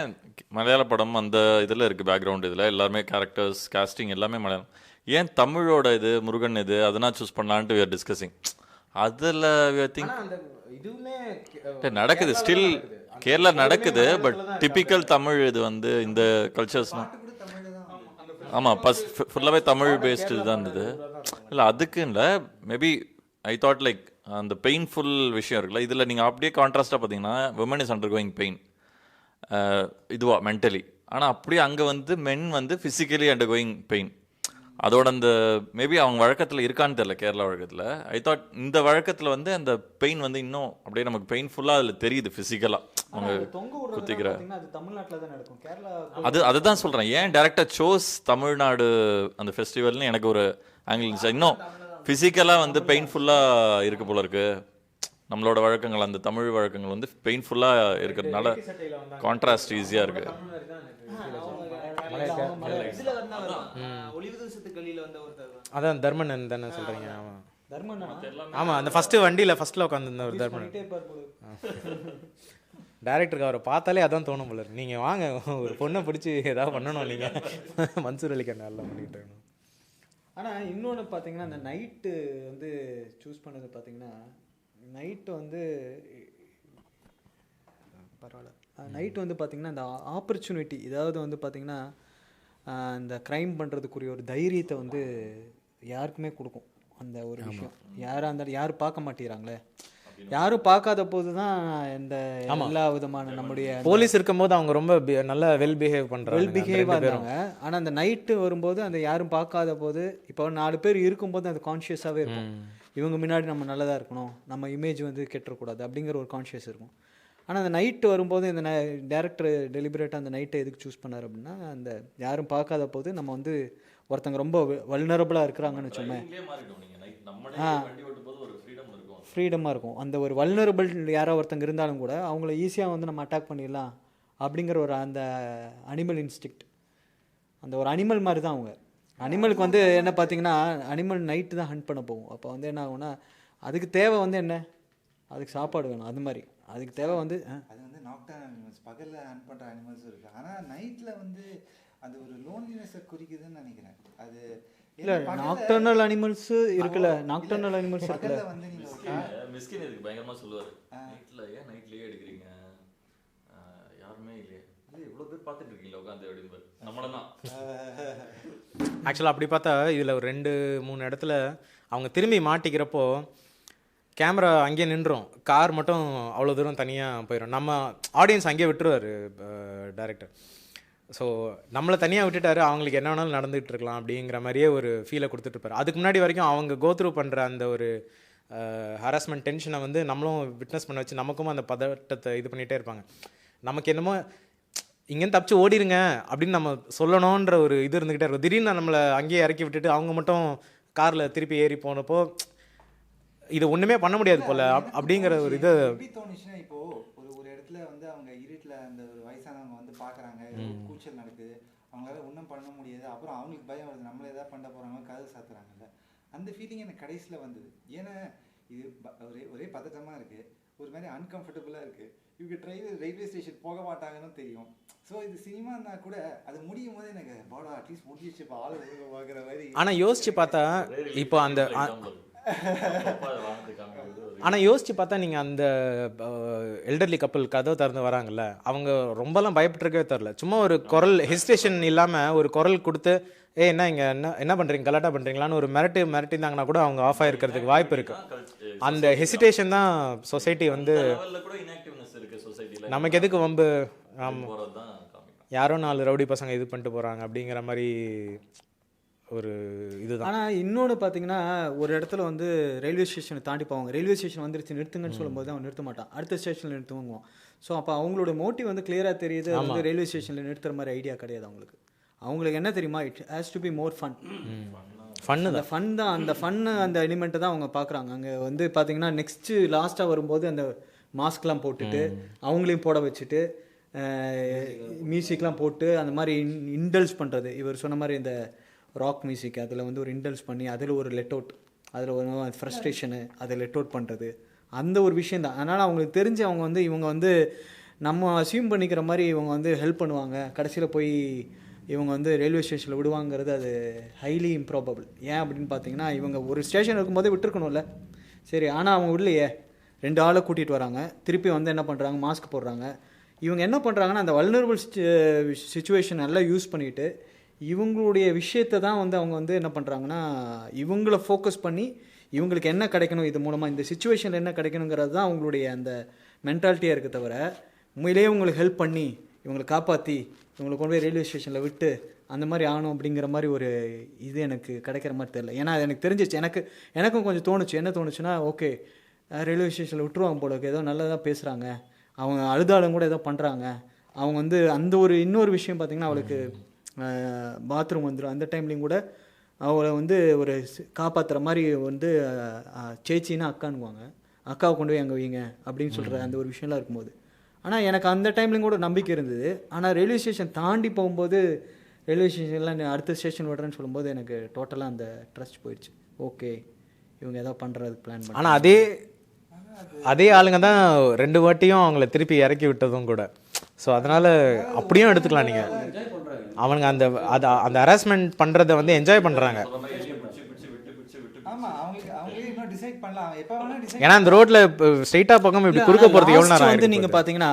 மலையாள படம் அந்த இதில் இருக்குது, பேக்ரவுண்ட் இதில் எல்லாருமே கேரக்டர்ஸ் காஸ்டிங் எல்லாமே மலையாளம். ஏன் தமிழோட இது முருகன் இது அதனால் சூஸ் பண்ணலான்ட்டு we are discussing. அதில் ஐ திங்க் ஆனா அந்த இதுவுமே நடக்குது ஸ்டில் கேரளா நடக்குது. பட் டிபிக்கல் தமிழ் இது வந்து இந்த கல்ச்சர்ஸ்லாம் ஆமாம் ஃபுல்லாகவே தமிழ் பேஸ்டு தான் இருந்தது. இல்லை அதுக்கு இல்லை, மேபி ஐ தாட் லைக் அந்த பெயின்ஃபுல் விஷயம் இருக்குல்ல, இதில் நீங்கள் அப்படியே கான்ட்ராஸ்டாக பார்த்தீங்கன்னா women is under going pain இதுவா மென்டலி. ஆனால் அப்படியே அங்கே வந்து மென் வந்து ஃபிசிக்கலி அண்டர் கோயிங் பெயின். அதோட அந்த மேபி அவங்க வழக்கத்தில் இருக்கான்னு தெரியல கேரளா வழக்கத்தில். ஐ தாட் இந்த வழக்கத்தில் வந்து அந்த பெயின் வந்து இன்னும் அப்படியே நமக்கு பெயின்ஃபுல்லாக அதில் தெரியுது ஃபிசிக்கலாக அவங்க குத்திக்கிற. அது தமிழ்நாட்டில் தான் நடக்கும். கேரளா அதுதான் சொல்கிறேன், ஏன் டேரக்டர் சோஸ் தமிழ்நாடு அந்த ஃபெஸ்டிவல்னு எனக்கு ஒரு ஆங்கிள் இருந்துச்சு. இன்னும் ஃபிசிக்கலாக வந்து பெயின்ஃபுல்லாக இருக்க போல இருக்கு நம்மளோட வழக்கங்கள். அந்த தமிழ் வழக்கங்கள் வந்து பெயின்ஃபுல்லாக இருக்கிறதுனால கான்ட்ராஸ்ட் ஈஸியாக இருக்குது. அதான் தர்மன் தானே சொல்றீங்க? ஆமா ஆமா, அந்த ஃபர்ஸ்ட் வண்டியில ஃபர்ஸ்ட்ல உட்காந்துருந்த ஒரு தர்மன் டேரக்டருக்கு அவரை பார்த்தாலே அதான் தோணும் போல இருக்கு. நீங்க வாங்க ஒரு பொண்ணை பிடிச்சி ஏதாவது பண்ணணும் நீங்க மன்சூர் அலிகான் நல்லா பண்ணிட்டு. ஆனால் இன்னொன்று பார்த்தீங்கன்னா அந்த நைட்டு வந்து சூஸ் பண்ணது பார்த்தீங்கன்னா நைட்டு வந்து பரவாயில்ல. நைட்டு வந்து பார்த்தீங்கன்னா இந்த ஆப்பர்ச்சுனிட்டி, ஏதாவது வந்து பார்த்தீங்கன்னா இந்த க்ரைம் பண்ணுறதுக்குரிய ஒரு தைரியத்தை வந்து யாருக்குமே கொடுக்கும் அந்த ஒரு விஷயம். யாராக இருந்தாலும் யாரும் பார்க்க மாட்டேங்கிறாங்களே, யாரும் பார்க்காத போது தான் இந்த எல்லா விதமான நம்முடைய போலீஸ் இருக்கும்போது அவங்க ரொம்ப நல்லா வெல் பிஹேவ் ஆகிறாங்க. ஆனால் அந்த நைட்டு வரும்போது அந்த யாரும் பார்க்காத போது, இப்போ 4 பேர் இருக்கும்போது அந்த கான்ஷியஸாகவே இருக்கும், இவங்க முன்னாடி நம்ம நல்லதாக இருக்கணும், நம்ம இமேஜ் வந்து கெட்டுறக்கூடாது அப்படிங்கிற ஒரு கான்ஷியஸ் இருக்கும். ஆனால் அந்த நைட்டு வரும்போது இந்த டேரக்டர் டெலிபரேட்டாக அந்த நைட்டை எதுக்கு சூஸ் பண்ணார் அப்படின்னா, அந்த யாரும் பார்க்காத போது நம்ம வந்து ஒருத்தங்க ரொம்ப வல்னரபுளாக இருக்கிறாங்கன்னு வச்சோமே, ஃப்ரீடமாக இருக்கும். அந்த ஒரு வல்னரபிள் யாரோ ஒருத்தங்க இருந்தாலும் கூட அவங்கள ஈஸியாக வந்து நம்ம அட்டாக் பண்ணிடலாம் அப்படிங்கிற ஒரு அந்த அனிமல் இன்ஸ்டிக்ட், அந்த ஒரு அனிமல் மாதிரி தான் அவங்க. அனிமலுக்கு வந்து என்ன பார்த்தீங்கன்னா, அனிமல் நைட்டு தான் ஹண்ட் பண்ண போகும். அப்போ வந்து என்ன ஆகும்னா, அதுக்கு தேவை வந்து என்ன, அதுக்கு சாப்பாடு வேணும். அது மாதிரி அதுக்கு தேவை வந்து அது வந்து நாக்டர்னல் அனிமல்ஸ், பகலில் ஹண்ட் பண்ணுற அனிமல்ஸ் இருக்குது. ஆனால் நைட்டில் வந்து அது ஒரு லோன்லினஸை குறிக்குதுன்னு நினைக்கிறேன். அது இல்லை நாக்டர்னல் அனிமல்ஸ் இருக்குல்ல, நாக்டர்னல் அனிமல்ஸ் இருக்குல்ல. வந்து நீங்கள் மிஸ்கின் இதுக்கு பயங்கரமாக சொல்லுவார், நைட்டில் ஏன் நைட்லேயே எடுக்கிறீங்க, யாருமே இல்லையே, இல்லை இவ்வளோ பேர் பார்த்துட்டு இருக்கீங்களா உட்காந்து அப்படின்னு நம்மளதான். ஆக்சுவலாக அப்படி பார்த்தா இதில் ஒரு 2-3 இடத்துல அவங்க திரும்பி மாட்டிக்கிறப்போ கேமரா அங்கேயே நின்றோம், கார் மட்டும் அவ்வளோ தூரம் தனியாக போயிடும். நம்ம ஆடியன்ஸ் அங்கேயே விட்டுருவார் டைரக்டர். ஸோ நம்மளை தனியாக விட்டுட்டாரு, அவங்களுக்கு என்ன வேணாலும் நடந்துகிட்டு இருக்கலாம் அப்படிங்கிற மாதிரியே ஒரு ஃபீலை கொடுத்துட்ருப்பாரு. அதுக்கு முன்னாடி வரைக்கும் அவங்க கோத்ரூ பண்ணுற அந்த ஒரு ஹராஸ்மெண்ட் டென்ஷனை வந்து நம்மளும் விட்னஸ் பண்ண வச்சு நமக்கும் அந்த பதட்டத்தை இது பண்ணிகிட்டே இருப்பாங்க. நமக்கு என்னமோ இங்கேருந்து தப்பிச்சு ஓடிடுங்க அப்படின்னு நம்ம சொல்லணுன்ற ஒரு இது இருந்துக்கிட்டே இருக்கும். திடீர்னு நம்மளை அங்கேயே இறக்கி விட்டுட்டு அவங்க மட்டும் காரில் திருப்பி ஏறி போனப்போ இது ஒன்றுமே பண்ண முடியாது போல் அப்படிங்கிற ஒரு இது எப்படி தோணுச்சுன்னா, இப்போது ஒரு இடத்துல வந்து அவங்க இருட்டில் அந்த ஒரு வயசானவங்க வந்து பார்க்குறாங்க, கூச்சல் நடக்குது, அவங்களால ஒன்றும் பண்ண முடியாது, அப்புறம் அவங்களுக்கு பயம் வருது, நம்மள எதாவது பண்ண போகிறாங்க, கதவு சாத்துறாங்கல்ல, அந்த ஃபீலிங் எனக்கு கடைசியில் வந்தது. ஏன்னா இது ஒரே பதட்டமாக இருக்குது, ஒரு மாதிரி அன்கம்ஃபர்டபுளாக இருக்குது, இவங்க ரயில்வே ஸ்டேஷன் போக மாட்டாங்கன்னு தெரியும். ஸோ இது சினிமான்னா கூட அது முடியும் போது எனக்கு பாடா அட்லீஸ்ட் முடிஞ்சிச்சு இப்போ ஆள் பார்க்குற மாதிரி. ஆனால் யோசிச்சு பார்த்தா இப்போ அந்த ஆனால் யோசிச்சு பார்த்தா நீங்கள் அந்த எல்டர்லி கப்பல் கதவை திறந்து வராங்கல்ல, அவங்க ரொம்பலாம் பயப்பட்டுருக்கவே தெரில, சும்மா ஒரு குரல் ஹெசிடேஷன் இல்லாமல் ஒரு குரல் கொடுத்து என்ன இங்கே என்ன பண்ணுறீங்க, கலாட்டா பண்ணுறீங்களான்னு ஒரு மிரட்டிருந்தாங்கன்னா கூட அவங்க ஆஃப் ஆகிருக்கிறதுக்கு வாய்ப்பு இருக்குது. அந்த ஹெசிடேஷன் தான் சொசைட்டி வந்து நமக்கு எதுக்கு வம்பு, யாரோ 4 ரவுடி பசங்க இது பண்ணிட்டு போகிறாங்க அப்படிங்கிற மாதிரி ஒரு இதுதான். ஆனால் இன்னொன்று பார்த்தீங்கன்னா, ஒரு இடத்துல வந்து ரயில்வே ஸ்டேஷனை தாண்டி போவாங்க, ரயில்வே ஸ்டேஷன் வந்துருச்சு நிறுத்துங்கன்னு சொல்லும்போது அவன் நிறுத்த மாட்டான், அடுத்த ஸ்டேஷனில் நிறுத்துவாங்குவான். ஸோ அப்போ அவங்களோட மோட்டிவ் வந்து கிளியராக தெரியுது, வந்து ரயில்வே ஸ்டேஷனில் நிறுத்துற மாதிரி ஐடியா கிடையாது அவங்களுக்கு. அவங்களுக்கு என்ன தெரியுமா, it has to be more fun. அந்த ஃபன் தான், அந்த ஃபன்னு அந்த எலிமெண்ட்டை தான் அவங்க பார்க்குறாங்க. அங்கே வந்து பார்த்தீங்கன்னா நெக்ஸ்ட்டு லாஸ்ட்டாக வரும்போது அந்த மாஸ்க்லாம் போட்டுட்டு அவங்களையும் போட வச்சுட்டு மியூசிக்லாம் போட்டு அந்த மாதிரி இன்டல்ஸ் பண்ணுறது. இவர் சொன்ன மாதிரி இந்த ராக் மியூசிக் அதில் வந்து ஒரு இன்டல்ஸ் பண்ணி அதில் ஒரு லெட் அவுட், அதில் ஒரு ஃப்ரஸ்ட்ரேஷனு அதை லெட் அவுட் பண்ணுறது, அந்த ஒரு விஷயம் தான். அதனால் அவங்களுக்கு தெரிஞ்சு அவங்க வந்து இவங்க வந்து நம்ம அசியூம் பண்ணிக்கிற மாதிரி இவங்க வந்து ஹெல்ப் பண்ணுவாங்க, கடைசியில் போய் இவங்க வந்து ரயில்வே ஸ்டேஷனில் விடுவாங்கிறது அது ஹைலி இம்ப்ராபபிள். ஏன் அப்படின்னு பார்த்தீங்கன்னா, இவங்க ஒரு ஸ்டேஷன் இருக்கும்போதே விட்டுருக்கணும்ல, சரி, ஆனால் அவங்க இல்லையே, 2 ஆளை கூட்டிகிட்டு வராங்க, திருப்பி வந்து என்ன பண்ணுறாங்க, மாஸ்க் போடுறாங்க. இவங்க என்ன பண்ணுறாங்கன்னா அந்த வல்னரபிள் சுச்சுவேஷன் நல்லா யூஸ் பண்ணிவிட்டு இவங்களுடைய விஷயத்தை தான் வந்து அவங்க வந்து என்ன பண்ணுறாங்கன்னா இவங்கள ஃபோக்கஸ் பண்ணி இவங்களுக்கு என்ன கிடைக்கணும், இது மூலமாக இந்த சுச்சுவேஷனில் என்ன கிடைக்கணுங்கிறது தான் அவங்களுடைய அந்த மென்டாலிட்டியாக இருக்க தவிர உண்மையிலேயே இவங்களுக்கு ஹெல்ப் பண்ணி இவங்களை காப்பாற்றி இவங்களை கொண்டு போய் ரயில்வே ஸ்டேஷனில் விட்டு அந்த மாதிரி ஆகணும் அப்படிங்கிற மாதிரி ஒரு இது எனக்கு கிடைக்கிற மாதிரி தெரியல. ஏன்னா அது எனக்கு தெரிஞ்சிச்சு, எனக்கும் கொஞ்சம் தோணுச்சு. என்ன தோணுச்சுன்னா, ஓகே ரயில்வே ஸ்டேஷனில் விட்டுருவாங்க போல இருக்கு, ஏதோ நல்லதாக பேசுகிறாங்க, அவங்க அழுதாலும் கூட ஏதோ பண்ணுறாங்க. அவங்க வந்து அந்த ஒரு இன்னொரு விஷயம் பார்த்திங்கன்னா அவளுக்கு பாத்ரூம் வந்துடும், அந்த டைம்லேயும் கூட அவளை வந்து ஒரு காப்பாற்றுற மாதிரி வந்து சேச்சின்னா அக்கானுவாங்க, அக்காவை கொண்டு போய் அங்கே வைங்க அப்படின்னு சொல்கிற அந்த ஒரு விஷயம்லாம் இருக்கும்போது ஆனால் எனக்கு அந்த டைம்லேயும் கூட நம்பிக்கை இருந்தது. ஆனால் ரயில்வே ஸ்டேஷன் தாண்டி போகும்போது ரயில்வே ஸ்டேஷன்லாம் அடுத்த ஸ்டேஷன் விடுறேன்னு சொல்லும்போது எனக்கு டோட்டலாக அந்த ட்ரஸ்ட் போயிடுச்சு. ஓகே இவங்க ஏதாவது பண்ணுறதுக்கு பிளான் பண்ணி. ஆனால் அதே ஆளுங்க தான் 2 வாட்டியும் அவங்கள திருப்பி இறக்கி விட்டதும் கூட. ஸோ அதனால் அப்படியும் எடுத்துக்கலாம் நீங்கள். அவனுங்க அந்த ஹராஸ்மெண்ட் பண்ணுறதை வந்து என்ஜாய் பண்ணுறாங்க. ஆமாம், அவங்களே இன்னும் டிசைட் பண்ணலாம், எப்போ வேணால் டிசைட். ஏன்னா அந்த ரோட்டில் ஸ்ட்ரெயிட்டாக பக்கம் இப்படி குறுக்க போகிறதுக்கு எவ்வளோ நேரம் வந்து நீங்கள் பார்த்தீங்கன்னா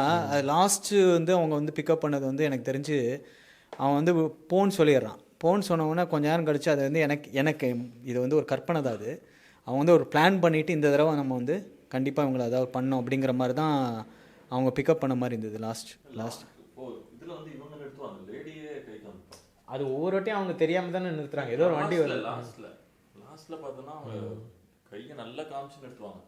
லாஸ்ட்டு வந்து அவங்க வந்து பிக்கப் பண்ணது வந்து எனக்கு தெரிஞ்சு அவன் வந்து போன் சொல்லிடுறான். போன் சொன்னவொன்னே கொஞ்ச நேரம் கழிச்சு அது வந்து எனக்கு இது வந்து ஒரு கற்பனை தான். அது அவன் வந்து ஒரு பிளான் பண்ணிவிட்டு இந்த தடவை நம்ம வந்து கண்டிப்பாக இவங்களை அதாவது பண்ணோம் அப்படிங்கிற மாதிரி தான் அவங்க பிக்கப் பண்ண மாதிரி இருந்தது லாஸ்ட். இதில் வந்து இவங்க நிறுத்துவாங்க, லேடியே கை காமிப்பாங்க. அது ஒவ்வொரு வாட்டியும் அவங்க தெரியாமல் தானே நிறுத்துறாங்க. ஏதோ ஒரு வண்டி வருது லாஸ்ட்டில் பார்த்தோன்னா அவங்க கையை நல்லா காமிச்சு நிறுத்துவாங்க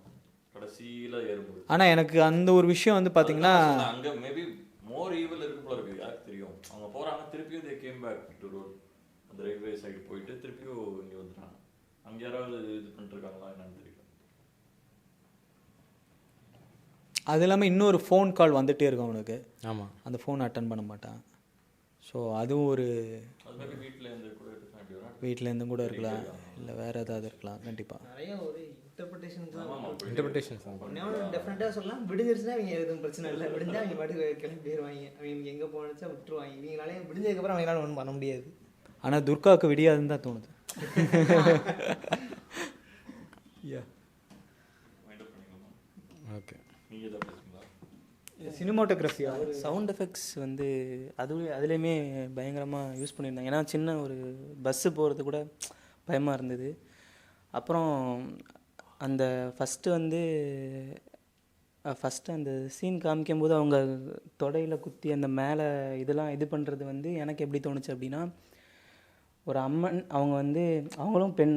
கடைசியில் ஏறும்போது. ஆனால் எனக்கு அந்த ஒரு விஷயம் வந்து பார்த்தீங்கன்னா அங்கே மேபி மோர் ஈவில் இருக்கு போல இருக்கு, யாருக்கு தெரியும். அவங்க போகிறாங்க, திருப்பியும் they came back to road, அந்த ரயில்வே சைடு போயிட்டு திருப்பியும் இங்கே வந்துடுறாங்க. அங்கே யாராவது இது பண்ணிருக்காங்களா என்னன்னு தெரியல. அது இல்லாமல் இன்னொரு ஃபோன் கால் வந்துகிட்டே இருக்கும் அவனுக்கு. ஆமாம், அந்த ஃபோன் அட்டன் பண்ண மாட்டான். ஸோ அதுவும் ஒரு வீட்டிலேருந்து கூட இருக்கலாம், இல்லை வேறு ஏதாவது இருக்கலாம். கண்டிப்பாக நிறைய ஒரு இன்டர்பிரிட்டேஷன்ஸ் டெஃபினட்டாக சொல்லலாம். விடுஞ்சிருச்சுன்னா அவங்க எதுவும் பிரச்சனை இல்லை, விடுஞ்சா அவங்க பாட்டுக்கு கிளம்பி போயிடுவாங்க. அவங்க எங்கே போனச்சா விட்டுருவாங்க. இவங்களாலே விடுஞ்சதுக்கப்புறம் அவங்களால ஒன்றும் பண்ண முடியாது. ஆனால் துர்காவுக்கு விடியாதுன்னு தான் தோணுது. ஓகே, சினிமாட்டோகிராஃபியா சவுண்ட் எஃபெக்ட்ஸ் வந்து அதுலேயுமே பயங்கரமாக யூஸ் பண்ணியிருந்தாங்க. ஏன்னா சின்ன ஒரு பஸ்ஸு போகிறது கூட பயமாக இருந்தது. அப்புறம் அந்த ஃபஸ்ட்டு அந்த சீன் காமிக்கும்போது அவங்க தொடையில் குத்தி அந்த மேலே இதெல்லாம் இது பண்ணுறது வந்து எனக்கு எப்படி தோணுச்சு அப்படின்னா, ஒரு அம்மன் அவங்க வந்து அவங்களும் பெண்,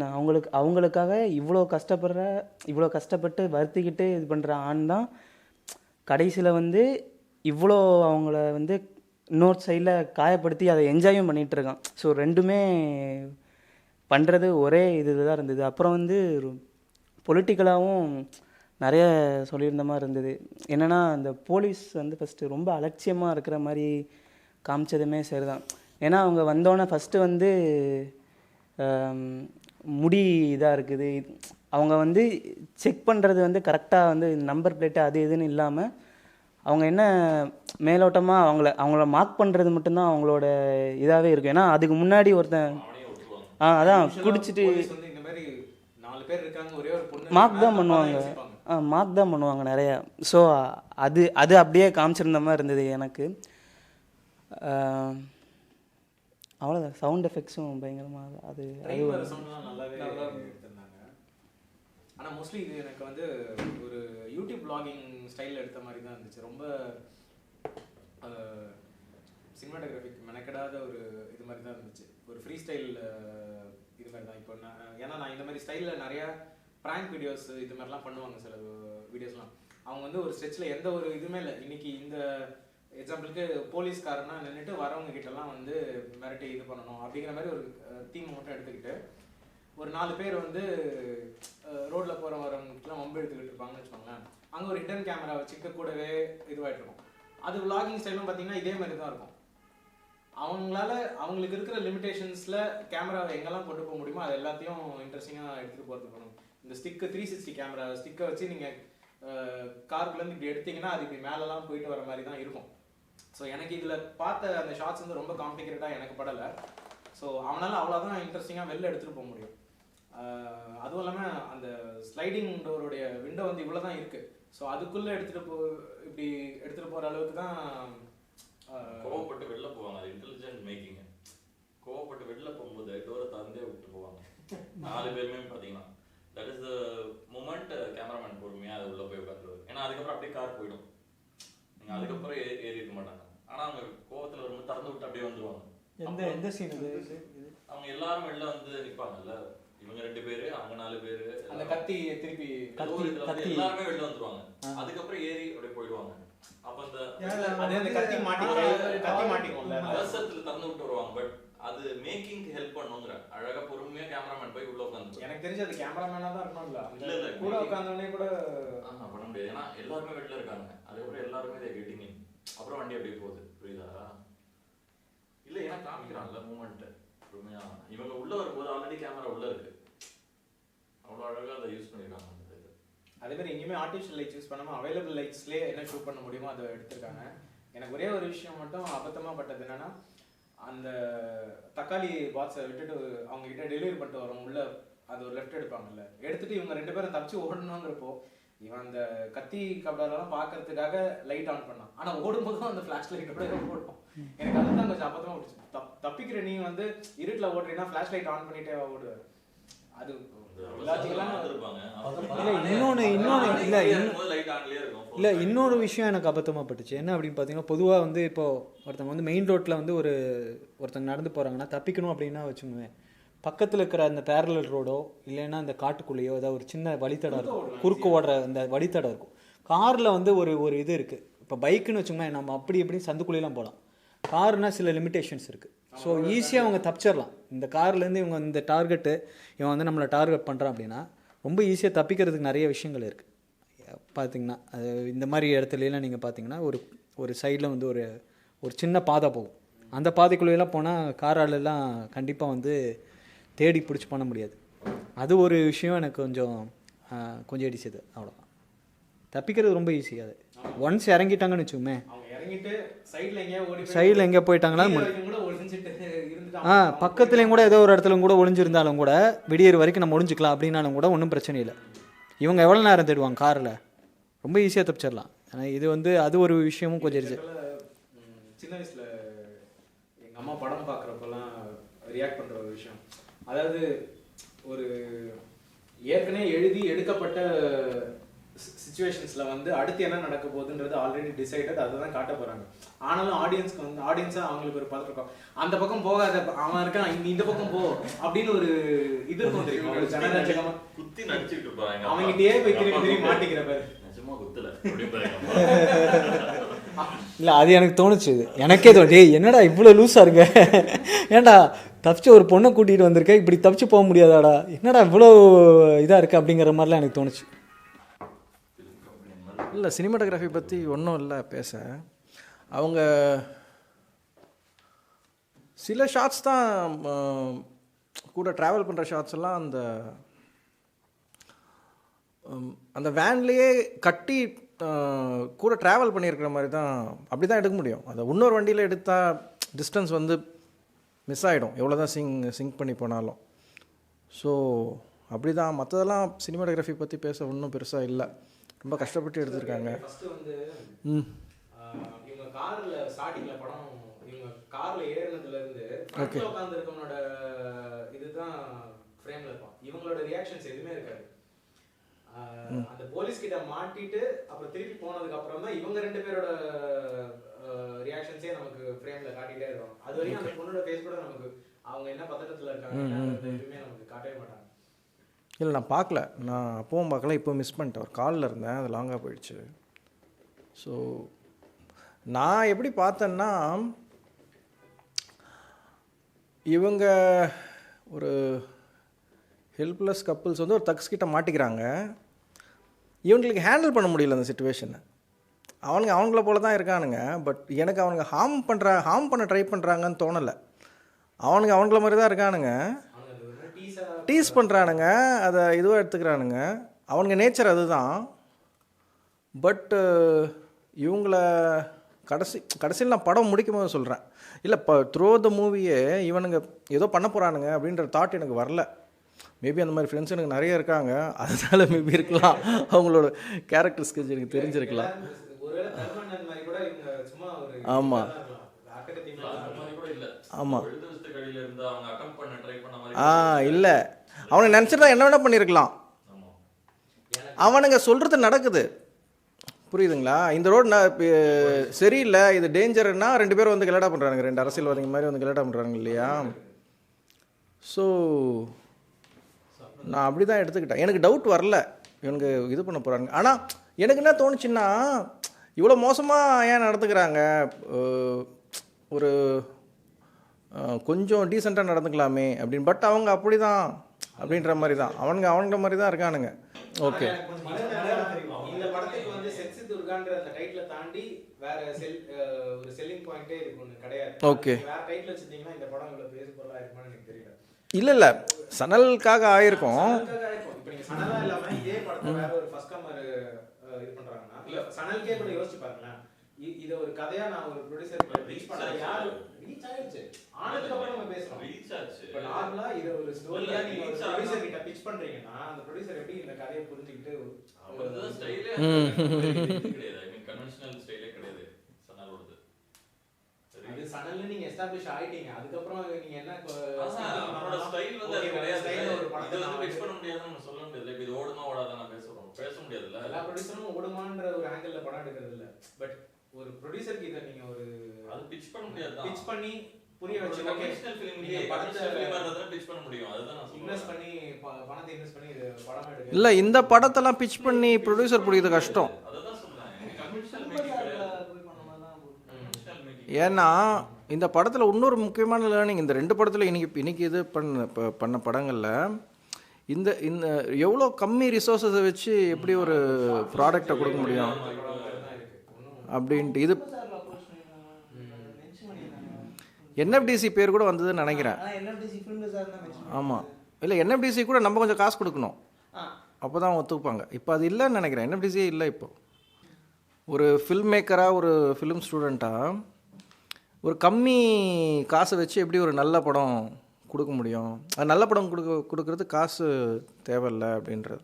அவங்களுக்காக இவ்வளோ கஷ்டப்பட்டு வருத்திக்கிட்டு இது பண்ணுற ஆண் தான் கடைசியில் வந்து இவ்வளோ அவங்கள வந்து இன்னொரு சைடில் காயப்படுத்தி அதை என்ஜாயும் பண்ணிகிட்ருக்கான். ஸோ ரெண்டுமே பண்ணுறது ஒரே தான் இருந்தது. அப்புறம் வந்து பொலிட்டிக்கலாகவும் நிறைய சொல்லியிருந்த மாதிரி இருந்தது. என்னென்னா அந்த போலீஸ் வந்து ஃபஸ்ட்டு ரொம்ப அலட்சியமாக இருக்கிற மாதிரி காமிச்சதுமே சரி தான். ஏன்னா அவங்க வந்தோன்னே ஃபஸ்ட்டு வந்து முடி இதாக இருக்குது, அவங்க வந்து செக் பண்ணுறது வந்து கரெக்டாக வந்து நம்பர் பிளேட்டு அது இதுன்னு இல்லாமல் அவங்க என்ன மேலோட்டமாக அவங்கள மார்க் பண்ணுறது மட்டும்தான் அவங்களோட இதாகவே இருக்கும். ஏன்னா அதுக்கு முன்னாடி ஒருத்தன் அதான் குடிச்சிட்டு மார்க் தான் பண்ணுவாங்க. மார்க் தான் பண்ணுவாங்க நிறையா. ஸோ அது அப்படியே காமிச்சிருந்த மாதிரி இருந்தது எனக்கு. அவ்வளோதான். சவுண்ட் எஃபெக்ட்ஸும் பயங்கரமாக அது நல்லாவே எடுத்திருந்தாங்க. ஆனால் மோஸ்ட்லி இது எனக்கு வந்து ஒரு யூடியூப் வ்ளாகிங் ஸ்டைலில் எடுத்த மாதிரி தான் இருந்துச்சு. ரொம்ப சினிமாட்டோகிராஃபிக் மெனக்கெடாத ஒரு இது மாதிரி தான் இருந்துச்சு. ஒரு ஃப்ரீ ஸ்டைல் இது மாதிரி தான். இப்போ நான் இந்த மாதிரி ஸ்டைலில் நிறையா ப்ராங்க் வீடியோஸ் இது மாதிரிலாம் பண்ணுவாங்க. சில வீடியோஸ்லாம் அவங்க வந்து ஒரு ஸ்ட்ரெச்சில் எந்த ஒரு இதுவுமே இல்லை. இன்றைக்கி இந்த எக்ஸாம்பிளுக்கு போலீஸ்காரனா நின்றுட்டு வரவங்க கிட்டலாம் வந்து மிரட்டி இது பண்ணணும் அப்படிங்கிற மாதிரி ஒரு தீமை மட்டும் எடுத்துக்கிட்டு ஒரு 4 பேர் வந்து ரோட்டில் வரவங்களுக்குலாம் வம்பு எடுத்துக்கிட்டு இருப்பாங்கன்னு வச்சுக்கோங்களேன். அங்கே ஒரு ஹிடன் கேமரா வச்சுக்க கூடவே இதுவாகிட்டு இருக்கும். அது விளாகிங் ஸ்டைலும் பார்த்தீங்கன்னா இதே மாதிரி தான் இருக்கும். அவங்களுக்கு இருக்கிற லிமிடேஷன்ஸில் கேமராவை எங்கெல்லாம் கொண்டு போக முடியுமோ அது எல்லாத்தையும் இன்ட்ரெஸ்டிங்காக எடுத்துகிட்டு போகிறதுக்கு பண்ணணும். இந்த 360 கேமரா ஸ்டிக்கை வச்சு நீங்கள் காருக்குள்ளேருந்து இப்படி எடுத்திங்கன்னா அது இப்படி மேலெலாம் போயிட்டு வர மாதிரி தான் இருக்கும். ஸோ எனக்கு இதில் பார்த்த அந்த ஷார்ட்ஸ் வந்து ரொம்ப காம்ப்ளிகேட்டடாக எனக்கு படலை. ஸோ அவனால் அவ்வளோதான் இன்ட்ரெஸ்டிங்காக வெளில எடுத்துகிட்டு போக முடியும். அதுவும் இல்லாமல் அந்த ஸ்லைடிங் டோருடைய விண்டோ வந்து இவ்வளோ தான் இருக்குது. ஸோ அதுக்குள்ளே இப்படி எடுத்துகிட்டு போகிற அளவுக்கு தான் கோவப்பட்டு வெளில போவாங்க. அது இன்டெலிஜென்ட் மேக்கிங். கோவப்பட்டு வெளில போகும்போது டோரை திறந்தே விட்டு போவாங்க 4 பேருமே. பார்த்தீங்கன்னா that is the moment. Cameraman பொறுமையாக அது உள்ளே போய் உட்காந்துருவாரு. ஏன்னா அதுக்கப்புறம் அப்படியே கார் போயிடும். நீங்கள் அதுக்கப்புறம் ஏறி இருக்க மாட்டாங்க. ஆனால் அவங்க கோவத்தில் வரும்போது திறந்து விட்டு அப்படியே வந்துடுவாங்க. எந்த சீன் இது? அவங்க எல்லாரும் வெளில வந்து நிற்பாங்கல்ல, இவங்க 2 பேரு, அவங்க 4 பேரு, அந்த கத்தி திருப்பி எல்லாருமே வெளில வந்துருவாங்க. அதுக்கப்புறம் ஏறி அப்படியே போயிடுவாங்க. அப்ப அந்த கத்தி மாட்டிக்கும்ல, அவசரத்துல திறந்து விட்டு வருவாங்க. பட் அது மேக்கிங் ஹெல்ப் பண்ணுங்கிற அழகா பொறுமையா கேமராமேன் போய் உள்ள உட்காந்து. எனக்கு தெரிஞ்சு அது கேமராமேனா தான் இருக்கணும்ல. இல்ல கூட உட்கார்ந்தவனே கூட பண்ண முடியாது. ஏன்னா எல்லாருமே வெளில இருக்காங்க. அதுக்கப்புறம் எல்லாருமே இதை கெட்டிங். அப்புறம் வண்டி அப்படியே போகுது. புரியுதா? இல்ல ஏன்னா காமிக்கிறான்ல மூமெண்ட் பொறுமையா. இவங்க உள்ள வரும்போது ஆல்ரெடி கேமரா உள்ள இருக்கு. அவ்வளோ அழகாக அதை யூஸ் பண்ணியிருக்காங்க. அதே மாதிரி எங்கேயுமே ஆர்டிஃபிஷியல் லைட்ஸ் யூஸ் பண்ணாமல் அவைலபிள் லைட்ஸ்லேயே என்ன ஷூட் பண்ண முடியுமோ அதை எடுத்திருக்காங்க. எனக்கு ஒரே ஒரு விஷயம் மட்டும் அபத்தமாக பட்டது என்னன்னா, அந்த தக்காளி பாக்ஸை விட்டுட்டு அவங்க கிட்ட டெலிவரி பண்ணிட்டு வரோம் உள்ள, அது ஒரு லெஃப்ட் எடுப்பாங்கல்ல, எடுத்துட்டு இவங்க 2 பேரும் தப்பிச்சு ஓடணுங்கிறப்போ இவன் அந்த கத்தி கபடாலாம் பார்க்கறதுக்காக லைட் ஆன் பண்ணான். ஆனால் ஓடும்போதும் அந்த ஃப்ளாஷ் லைட்டோட ஓடும். எனக்கு அதுதான் கொஞ்சம் அபத்தமாக பிடிச்சி. தப்பிக்கிற நீ வந்து இருட்டில் ஓடுறீங்கன்னா ஃப்ளாஷ் லைட் ஆன் பண்ணிட்டே ஓடுவேன். அது இன்னொரு விஷயம் எனக்கு அபத்தமாக பட்டுச்சு. என்ன அப்படின்னு பார்த்தீங்கன்னா, பொதுவாக வந்து இப்போ ஒருத்தவங்க வந்து மெயின் ரோட்டில் வந்து ஒருத்தங்க நடந்து போகிறாங்கன்னா தப்பிக்கணும் அப்படின்னா வச்சுக்கோங்க, பக்கத்தில் இருக்கிற அந்த பேரலல் ரோடோ இல்லைன்னா அந்த காட்டுக்குள்ளேயோ ஏதாவது ஒரு சின்ன வழித்தடம் இருக்கும், குறுக்கு ஓடுற அந்த வழித்தடம் இருக்கும். காரில் வந்து ஒரு இது இருக்குது. இப்போ பைக்குன்னு வச்சுக்கோங்க, நம்ம அப்படி இப்படி சந்துக்குள்ளேலாம் போகலாம். கார்னால் சில லிமிட்டேஷன்ஸ் இருக்குது. ஸோ ஈஸியாக அவங்க தப்பிச்சிடலாம். இந்த கார்லேருந்து இவங்க இந்த டார்கெட்டு இவன் வந்து நம்மளை டார்கெட் பண்ணுறான் அப்படின்னா ரொம்ப ஈஸியாக தப்பிக்கிறதுக்கு நிறைய விஷயங்கள் இருக்குது. பார்த்திங்கன்னா அது இந்த மாதிரி இடத்துலலாம் நீங்கள் பார்த்தீங்கன்னா ஒரு சைடில் வந்து ஒரு சின்ன பாதை போகும். அந்த பாதைக்குள்ளேலாம் போனால் காராலெல்லாம் கண்டிப்பாக வந்து தேடி பிடிச்சி பண்ண முடியாது. அது ஒரு விஷயம் எனக்கு கொஞ்சம் இடிச்சது. அவ்வளோதான். தப்பிக்கிறது ரொம்ப ஈஸி. அது ஒன்ஸ் இறங்கிட்டாங்கன்னு வச்சுக்கோமே, சைடில் எங்கேயோ போயிட்டாங்களா பக்கத்துலேயும் கூட ஏதோ ஒரு இடத்துல கூட ஒளிஞ்சிருந்தாலும் கூட விடியற வரைக்கும் நம்ம ஒளிஞ்சிக்கலாம் அப்படின்னாலும் கூட ஒன்றும் பிரச்சனை இல்லை. இவங்க எவ்வளோ நேரம் தேடுவாங்க காரில், ரொம்ப ஈஸியாக தப்பிச்சிடலாம். ஆனால் இது வந்து அது ஒரு விஷயமும் கொஞ்சம் இருந்துச்சு. சின்ன வயசில் எங்கள் அம்மா படம் பார்க்குறப்பெல்லாம் ரியாக்ட் பண்ணுற ஒரு விஷயம், அதாவது ஒரு ஏற்கனவே எழுதி எடுக்கப்பட்ட சிச்சுவேஷன்ஸில் வந்து அடுத்து என்ன நடக்க போகுதுன்றது ஆல்ரெடி டிசைடட், அதை தான் காட்ட போகிறாங்க. ஆனாலும் ஆடியன்ஸ்க்கு வந்து ஆடியன்ஸாக அவங்களுக்கு ஒரு பதற்றம், அந்த பக்கம் போகாத, அவன் இருக்கான் இந்த பக்கம் போ அப்படின்னு ஒரு இது இருக்கும் தெரியுமா, ஒரு ஜனநாயகமாக குத்தி நடிச்சுட்டு இருப்பாங்க. அவங்ககிட்டயே போய் திரும்பி மாட்டிக்கிற பேர் இல்லை. அது எனக்கு தோணுச்சு. எனக்கே தோணுச்சு, என்னடா இவ்வளோ லூஸாக இருக்க, ஏன்டா தப்பிச்சு ஒரு பொண்ணை கூட்டிகிட்டு வந்திருக்க, இப்படி தப்பிச்சு போக முடியாதாடா, என்னடா இவ்வளோ இதாக இருக்குது அப்படிங்கிற மாதிரிலாம் எனக்கு தோணுச்சு. இல்லை, சினிமாட்டோகிராஃபி பற்றி ஒன்றும் இல்லை பேச. அவங்க சில ஷாட்ஸ் தான் கூட ட்ராவல் பண்ணுற ஷாட்ஸ் எல்லாம் அந்த வேன்லேயே கட்டி கூட ட்ராவல் பண்ணியிருக்கிற மாதிரி தான், அப்படி தான் எடுக்க முடியும். அதை இன்னொரு வண்டியில் எடுத்தால் டிஸ்டன்ஸ் வந்து மிஸ் ஆகிடும், எவ்வளோ தான் சிங்க் பண்ணி போனாலும். ஸோ அப்படி தான். மற்றதெல்லாம் சினிமாட்டோகிராஃபி பற்றி பேச ஒன்றும் பெருசாக இல்லை, ரொம்ப கஷ்டப்பட்டு எடுத்திருக்காங்க. இவங்க கார்ல ஸ்டார்டிங்ல படம் இவங்க கார்ல ஏறினதுல இருந்து ஃப்ரண்ட்ல உட்கார்ந்து இருக்கவனோட இதுதான் ஃப்ரேம்ல இருக்கும். இவங்களோட ரியாக்ஷன்ஸ் எதுவுமே இருக்காது. அந்த போலீஸ் கிட்ட மாட்டிட்டு அப்புறம் திருப்பி போனதுக்கு அப்புறம் தான் இவங்க 2 பேரோட ரியாக்ஷன்ஸே நமக்கு ஃப்ரேம்ல காட்டிட்டே இருக்கும். அது வரைக்கும் அந்த பொண்ணோட ஃபேஸ் கூட நமக்கு அவங்க என்ன பதட்டத்துல இருக்காங்க எதுவுமே நமக்கு காட்டவே மாட்டாங்க. இல்லை, நான் பார்க்கல, நான் அப்பவும் பார்க்கல, இப்போ மிஸ் பண்ணிட்டேன். ஒரு காலில் இருந்தேன், அது லாங்காக போயிடுச்சு. ஸோ நான் எப்படி பார்த்தேன்னா, இவங்க ஒரு ஹெல்ப்லெஸ் கப்புள்ஸ் வந்து ஒரு தக்ஸ் கிட்ட மாட்டிக்கிறாங்க. இவங்களுக்கு ஹேண்டில் பண்ண முடியல அந்த சுச்சுவேஷனை. அவங்கள போல தான் இருக்கானுங்க. பட் எனக்கு அவனுங்க ஹார்ம் பண்ண ட்ரை பண்ணுறாங்கன்னு தோணலை. அவங்கள மாதிரி தான் இருக்கானுங்க, டீஸ் பண்ணுறானுங்க, அதை இதுவாக எடுத்துக்கிறானுங்க. அவனுங்க நேச்சர் அதுதான். பட் இவங்கள கடைசியில் நான் படம் முடிக்கும் போது சொல்கிறேன், இல்லை இப்போ த்ரூ த மூவியே இவனுங்க ஏதோ பண்ண போகிறானுங்க அப்படின்ற தாட் எனக்கு வரல. மேபி அந்த மாதிரி ஃப்ரெண்ட்ஸ் எனக்கு நிறைய இருக்காங்க, அதனால மேபி இருக்கலாம், அவங்களோட கேரக்டர் ஸ்கெட்ச் எனக்கு தெரிஞ்சிருக்கலாம். ஒருவேளை தர்மண்ணன் மாதிரி கூட இவங்க சும்மா ஒரு ஆமாம் ஆமாம் இல்லை, அவனுக்கு நினச்சிட்டா என்ன வேணால் பண்ணியிருக்கலாம். அவனுங்க சொல்கிறது நடக்குது, புரியுதுங்களா? இந்த ரோடு சரியில்லை, இது டேஞ்சர்னா 2 பேரும் வந்து கலாட்டா பண்ணுறாங்க, 2 அரசியல்வாதிங்க மாதிரி வந்து கலாட்டா பண்ணுறாங்க இல்லையா? ஸோ நான் அப்படி தான் எடுத்துக்கிட்டேன். எனக்கு டவுட் வரல இவனுக்கு இது பண்ண போகிறாங்க. ஆனால் எனக்கு என்ன தோணுச்சுன்னா, இவ்வளோ மோசமாக ஏன் நடந்துக்கிறாங்க, ஒரு கொஞ்சம் டீசெண்டாக நடந்துக்கலாமே அப்படின்னு. பட் அவங்க அப்படி தான் அப்படின்ற மாதிரி தான் அவனுங்க மாதிரி தான் இருக்கானுங்க. ஓகே, இந்த படத்துக்கு வந்து செக்ஸி துர்கான்ற அந்த டைட்டிலை தாண்டி வேற ஒரு செல்லிங் பாயிண்டே இதுக்கு ஒன்று கிடையாது. ஓகே, வேற டைட்டில் வச்சிருந்தீங்கன்னா இந்த படம் இவ்வளோ பேசு பொருளாக இருக்குமான்னு எனக்கு தெரியல. இல்லை சனலுக்காக ஆயிருக்கும். இப்போ நீங்கள் சனலா இல்லாமல் இதே படத்தை வேற ஒரு ஃபர்ஸ்ட் கமர் இது பண்ணுறாங்கன்னா, இல்லை சனலுக்கே கூட யோசிச்சு பாருங்களேன், இதை ஒரு கதையா நான் ஒரு ப்ரொடியூசர் ரீச் பண்ண யாரு ரீச் ஆயிடுச்சு ஆனதுக்கு அப்புறம் நம்ம பேசுறோம். ரீச் ஆச்சு. இப்போ நார்மலா இதை ஒரு ஸ்டோரியா நீங்க ஒரு ப்ரொடியூசர் கிட்ட பிட்ச் பண்றீங்கன்னா, அந்த ப்ரொடியூசர் எப்படி இந்த கதையை புரிஞ்சுக்கிட்டு அவரோட ஸ்டைலே கிடையாது, ஐ மீன் கன்வென்ஷனல் ஸ்டைலே கிடையாது சனலோடது. அது சனல்ல நீங்க எஸ்டாப்லிஷ் ஆயிட்டீங்க, அதுக்கு அப்புறம் நீங்க என்ன அவரோட ஸ்டைல் வந்து அது கிடையாது. ஸ்டைல் ஒரு படத்தை வந்து பிட்ச் பண்ண முடியாதுன்னு நம்ம சொல்ல முடியாது. இது ஓடுமா ஓடாதான்னு பேச முடியாதுல்ல. எல்லா ப்ரொடியூசரும் ஓடுமான்ற ஒரு ஆங்கிள்ல படம் எடுக்கிறது இல்ல. பட் ஒரு ப்ரொடியூசருக்கு இத நீங்க ஒரு அது பிட்ச் பண்ண முடியாது. பிட்ச் பண்ணி புரிய வச்சு கமர்ஷியல் ஃபிலிம்லயே படத்தை ஃபிலிமரத பிட்ச் பண்ண முடியும். அதுதான் நான் சொல்றேன். இன்வெஸ்ட் பண்ணி பணத்தை இன்வெஸ்ட் பண்ணி இது படம் எடுக்க. இல்ல இந்த படத்தெல்லாம் பிட்ச் பண்ணி ப்ரொடியூசர் புடிக்கிறது கஷ்டம். அதுதான் சொல்றேன். கமர்ஷியல் மேக்கிங் ஏன்னா இந்த படத்தில் இன்னொரு முக்கியமான லேர்னிங், இந்த 2 படத்தில் இன்னைக்கு இது பண்ண படங்களில் இந்த எவ்வளோ கம்மி ரிசோர்ஸஸை வச்சு எப்படி ஒரு ப்ராடக்டை கொடுக்க முடியும் அப்படின்ட்டு. இது என்எஃப்டிசி பேர் கூட வந்ததுன்னு நினைக்கிறேன். ஆமாம், இல்லை என்எஃப்டிசி கூட நம்ம கொஞ்சம் காசு கொடுக்கணும், அப்போ தான் ஒத்துப்பாங்க. இப்போ அது இல்லைன்னு நினைக்கிறேன், என்எஃப்டிசியே இல்லை. இப்போ ஒரு ஃபில்ம் மேக்கராக, ஒரு ஃபிலிம் ஸ்டூடெண்ட்டாக ஒரு கம்மி காசை வச்சு எப்படி ஒரு நல்ல படம் கொடுக்க முடியும்? அது நல்ல படம் கொடுக்கறது காசு தேவையில்லை அப்படின்றது.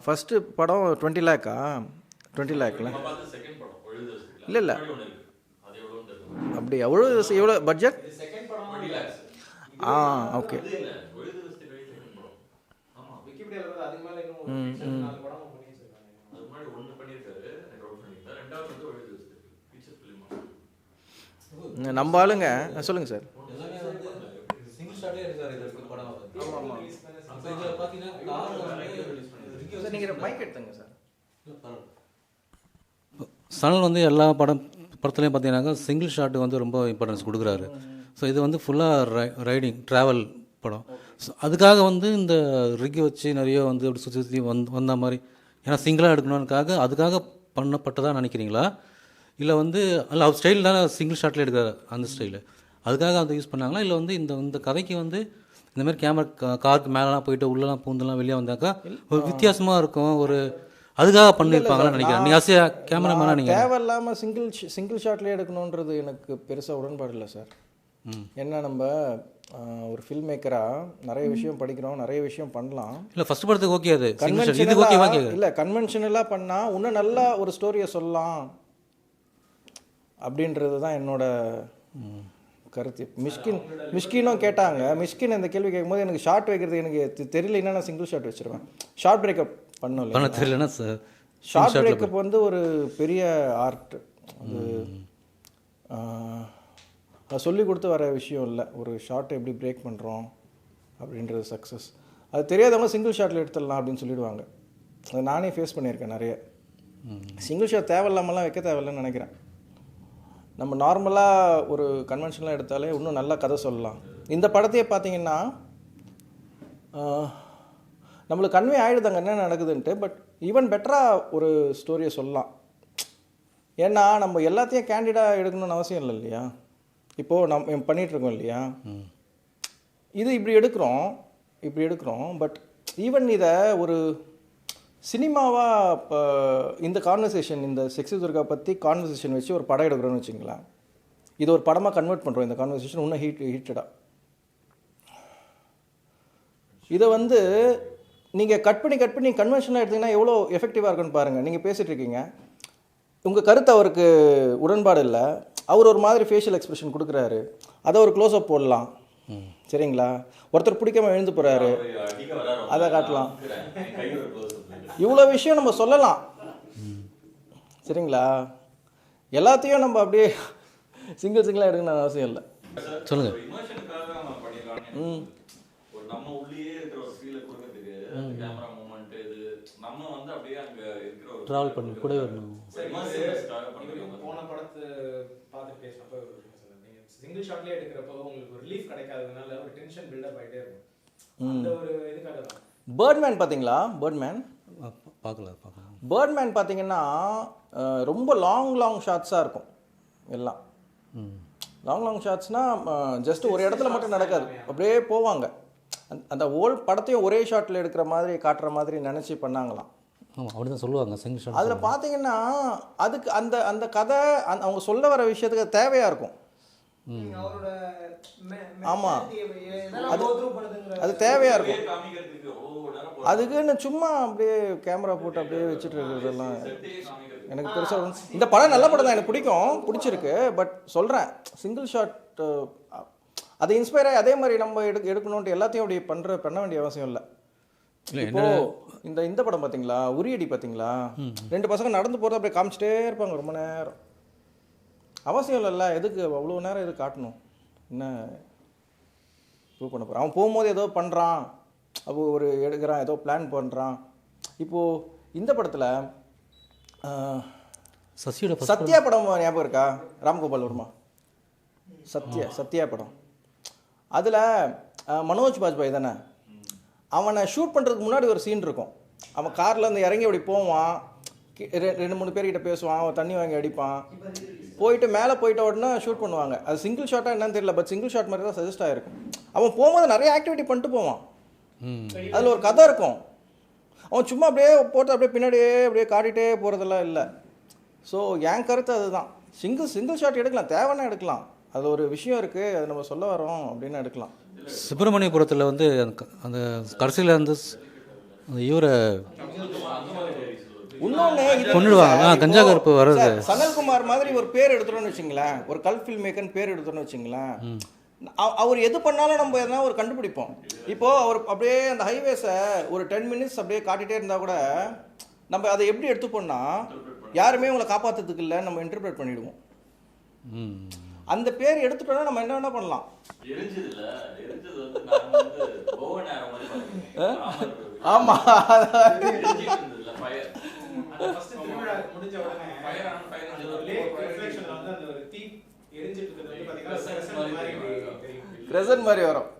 ஃபஸ்ட்டு படம் 20 லேக்கா 20 லேக்கில் இல்லை இல்லை அப்படி எவ்வளோ பட்ஜெட்? ஓகே. நம்ம ஆளுங்க சொல்லுங்கள் சார். சனல் வந்து எல்லா படத்துலையும் பார்த்தீங்கன்னாக்கா சிங்கிள் ஷாட்டுக்கு வந்து ரொம்ப இம்பார்ட்டன்ஸ் கொடுக்குறாரு. ஸோ இது வந்து ஃபுல்லாக ரைடிங் ட்ராவல் படம். ஸோ அதுக்காக வந்து இந்த ரிக்கி வச்சு நிறைய வந்து அப்படி சுற்றி சுற்றி வந்த மாதிரி, ஏன்னா சிங்கிளாக எடுக்கணுக்காக அதுக்காக பண்ணப்பட்டதாக நினைக்கிறீங்களா? இல்லை வந்து இல்லை அவர் ஸ்டைல் தானே சிங்கிள் ஷாட்டில் எடுக்கிறார், அந்த ஸ்டைலு அதுக்காக அதை யூஸ் பண்ணாங்களா? இல்லை வந்து இந்த கதைக்கு வந்து இந்தமாதிரி கேமரா காருக்கு மேலெலாம் போயிட்டு உள்ளெலாம் பூந்தெல்லாம் வெளியே வந்தாக்கா ஒரு வித்தியாசமாக இருக்கும், ஒரு அதுக்காக பண்ணியிருப்பாங்களான்னு நினைக்கிறேன். நீங்கள் ஆசையா கேமராமேனாக நீங்கள் தேவையில்லாமல் சிங்கிள் ஷாட்லேயே எடுக்கணுன்றது எனக்கு பெருசாக உடன்பாடு இல்லை சார். ஏன்னா நம்ம ஒரு ஃபில்ம் மேக்கராக நிறைய விஷயம் படிக்கிறோம், நிறைய விஷயம் பண்ணலாம். இல்லை ஃபஸ்ட் படத்துக்கு ஓகே, அது இல்லை கன்வென்ஷனலாக பண்ணால் இன்னும் நல்லா ஒரு ஸ்டோரியை சொல்லலாம் அப்படின்றது தான் என்னோட கருத்து. மிஷ்கினும் கேட்டாங்க. மிஷ்கின் இந்த கேள்வி கேட்கும்போது எனக்கு ஷார்ட் வைக்கிறது எனக்கு தெரியலன்னா நான் சிங்கிள் ஷாட் வச்சுருவேன். ஷார்ட் பிரேக்கப் பண்ணல தெரியலன்னா சார், ஷார்ட் பிரேக்கப் வந்து ஒரு பெரிய ஆர்ட். அது சொல்லி கொடுத்து வர விஷயம் இல்லை. ஒரு ஷார்ட்டை எப்படி பிரேக் பண்ணுறோம் அப்படின்றது சக்ஸஸ். அது தெரியாதவங்க சிங்கிள் ஷாட்டில் எடுத்துடலாம் அப்படின்னு சொல்லிடுவாங்க. அது நானே ஃபேஸ் பண்ணியிருக்கேன் நிறைய. சிங்கிள் ஷாட் தேவையில்லாமலாம் வைக்க தேவையில்லைன்னு நினைக்கிறேன். நம்ம நார்மலாக ஒரு கன்வென்ஷனலாக எடுத்தாலே இன்னும் நல்ல கதை சொல்லலாம். இந்த படத்தையே பார்த்தீங்கன்னா நம்மளுக்கு கன்வே ஆகிடுதாங்க என்ன நடக்குதுன்ட்டு. பட் ஈவன் பெட்டராக ஒரு ஸ்டோரியை சொல்லலாம். ஏன்னா நம்ம எல்லாத்தையும் கேண்டிடாக எடுக்கணும்னு அவசியம் இல்லை இல்லையா? இப்போது நம்ம பண்ணிகிட்ருக்கோம் இல்லையா, இது இப்படி எடுக்கிறோம். பட் ஈவன் இதை ஒரு சினிமாவாக இப்போ இந்த கான்வர்சேஷன், இந்த செக்ஸி துர்கா பற்றி கான்வர்சேஷன் வச்சு ஒரு படம் எடுக்கிறோன்னு வச்சுங்களேன், இது ஒரு படமாக கன்வெர்ட் பண்ணுறோம். இந்த கான்வர்சேஷன் இன்னும் ஹீட்டடாக இதை வந்து நீங்கள் கட் பண்ணி கன்வென்ஷனாக எடுத்தீங்கன்னா எவ்வளோ எஃபெக்டிவாக இருக்குன்னு பாருங்கள். நீங்கள் பேசிகிட்டு இருக்கீங்க, உங்கள் கருத்து அவருக்கு உடன்பாடு இல்லை, அவர் ஒரு மாதிரி ஃபேஷியல் எக்ஸ்பிரஷன் கொடுக்குறாரு, அதை ஒரு க்ளோஸ்அப் போடலாம், சரிங்களா? ஒருத்தர் பிடிக்காம எழுந்து போகிறாரு, அதை காட்டலாம். இவ்வளோ விஷயம் நம்ம சொல்லலாம், சரிங்களா? எல்லாத்தையும் நம்ம அப்படியே சிங்கிளாக எடுக்கணும்னு அவசியம் இல்லை. சொல்லுங்கள். நம்ம உள்ளே இருக்கிற ஒரு ஃபீலை கொடுக்கறதுக்கு கேமரா மூமெண்ட் இது நம்ம வந்து அப்படியே அங்க இருக்கிற ஒரு ட்ராவல் பண்ணி கூட வரணும். போன படத்தை பார்த்து பேசினப்போ நீங்கள் சிங்கிள் ஷாட்லேயே எடுக்கிறப்போ உங்களுக்கு ஒரு ரிலீஃப் கிடைக்காததுனால ஒரு டென்ஷன் பில்டப் ஆகிட்டே இருக்கும். அந்த ஒரு இதுக்காக தான். பேர்ட்மேன் பார்த்தீங்களா? பேர்ட்மேன் பார்க்கலாம். பேர்ட்மேன் பார்த்தீங்கன்னா ரொம்ப லாங் ஷாட்ஸாக இருக்கும். எல்லாம் லாங் ஷாட்ஸ்னால் ஜஸ்ட் ஒரு இடத்துல மட்டும் நடக்காது, அப்படியே போவாங்க. அந்த ஓல்ட் படத்தையும் ஒரே ஷாட்டில் எடுக்கிற மாதிரி காட்டுற மாதிரி நினச்சி பண்ணாங்களாம். ஆமாம், அப்படி தான் சொல்லுவாங்க சிங்கிள் ஷாட். அதில் பார்த்தீங்கன்னா அதுக்கு அந்த அந்த கதை அவங்க சொல்ல வர விஷயத்துக்கு தேவையாக இருக்கும். ஆமாம், அது தேவையாக இருக்கும். அதுக்குன்னு சும்மா அப்படியே கேமரா போட்டு அப்படியே வச்சுட்டு இருக்கிறதெல்லாம் எனக்கு பெருசாக. இந்த படம் நல்ல படம் தான், எனக்கு பிடிச்சிருக்கு. பட் சொல்கிறேன், சிங்கிள் ஷாட் அதை இன்ஸ்பயர் ஆகி அதே மாதிரி நம்ம எடுக்கணுன்ட்டு எல்லாத்தையும் அப்படி பண்ண வேண்டிய அவசியம் இல்லை. இப்போ இந்த படம் பார்த்தீங்களா, உரியடி பார்த்தீங்களா? 2 பசங்க நடந்து போகிறத அப்படியே காமிச்சிட்டே இருப்பாங்க ரொம்ப நேரம். அவசியம் இல்லைல்ல, எதுக்கு அவ்வளோ நேரம் எதுக்கு காட்டணும்? என்ன ப்ரூவ் பண்ண போகிறான்? அவன் போகும்போது ஏதோ பண்ணுறான், அப்போ ஒரு எடுக்கிறான், ஏதோ பிளான் பண்ணுறான். இப்போது இந்த படத்தில் சத்யா படம் ஞாபகம் இருக்கா? ராம்கோபால் வர்மா சத்யா படம். அதில் மனோஜ் பாஜ்பாய் தானே, அவனை ஷூட் பண்ணுறதுக்கு முன்னாடி ஒரு சீன் இருக்கும். அவன் காரில் இருந்து இறங்கி அப்படி போவான், 2-3 பேர்கிட்ட பேசுவான், அவன் தண்ணி வாங்கி அடிப்பான், போயிட்டு மேலே போயிட்ட உடனே ஷூட் பண்ணுவாங்க. அது சிங்கிள் ஷாட்டாக என்னன்னு தெரியல, பட் சிங்கிள் ஷாட் மாதிரி தான் சஜஸ்ட் ஆகிருக்கும். அவன் போகும்போது நிறைய ஆக்டிவிட்டி பண்ணிட்டு போவான், அதில் ஒரு கதை இருக்கும். அவன் சும்மா அப்படியே போட்டு அப்படியே பின்னாடியே அப்படியே காட்டிகிட்டே போகிறதெல்லாம் இல்லை. ஸோ என் கருத்து அதுதான். சிங்கிள் ஷாட் எடுக்கலாம், தேவைன்னா எடுக்கலாம், அது ஒரு விஷயம் இருக்குது, அது நம்ம சொல்ல வரோம் அப்படின்னு எடுக்கலாம். சுப்பிரமணியபுரத்தில் வந்து அந்த கடைசியில் வந்து இவரை கொண்டுடுவாங்க, கஞ்சா கருப்பு வர்றது. சனல்குமார் மாதிரி ஒரு பேர் எடுத்துட்டோன்னு வச்சுங்களேன், ஒரு கல்ட் ஃபில்ம் மேக்கர்னு பேர் எடுத்துட்டோன்னு வச்சுங்களேன், அவர் எது பண்ணாலும் நம்ம எதனா ஒரு கண்டுபிடிப்போம். இப்போது அவர் அப்படியே அந்த ஹைவேஸை ஒரு 10 மினிட்ஸ் அப்படியே காட்டிகிட்டே இருந்தால் கூட நம்ம அதை எப்படி எடுத்துப்போம்னா, யாருமே உங்களை காப்பாற்றுறதுக்கு இல்லை, நம்ம இன்டர்பிரேட் பண்ணிவிடுவோம். அந்த பேர் எடுத்துட்டோம்னா நம்ம என்ன பண்ணலாம்? ஆமா, கிரசன்ட் மாதிரி வரும்.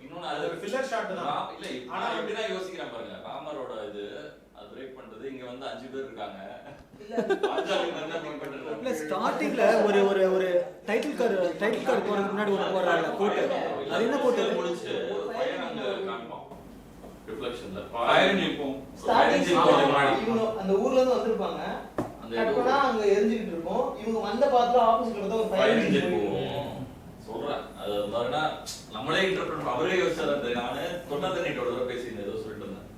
இன்னொன்னு அது ஒரு ஃபில்லர் ஷாட் தான். இல்ல ஆனா எப்படி தான் யோசிக்கிறேன் பாருங்க, ராமரோட இது அது பிரேக் பண்றது. இங்க வந்து 5 பேர் இருக்காங்க. இல்ல ஸ்டார்டிங்ல ஒரு ஒரு ஒரு டைட்டில் கார்டு போறதுக்கு முன்னாடி ஒரு போறாங்க கோட். அது என்ன கோட்? முடிச்சு ஃபயர் அங்க காமிப்போம் ரிஃப்ளெக்ஷன்ல ஃபயர் நிப்போம். இவங்க அந்த ஊர்ல இருந்து வந்திருப்பாங்க, கரெக்ட்டா அங்க எரிஞ்சிட்டு இருக்கும். இவங்க வந்த பாத்துல ஆப்போசிட்ல வந்து ஒரு ஃபயர் நிக்கும். சொல்றேன் அது மாதிரினா நம்மளே இன்டர்பிரட் அவரே யோசிச்சாரு. நானு தொண்டத்தண்ணிட்டோட பேசினேன், ஏதோ சொல்லிட்டு இருந்தேன்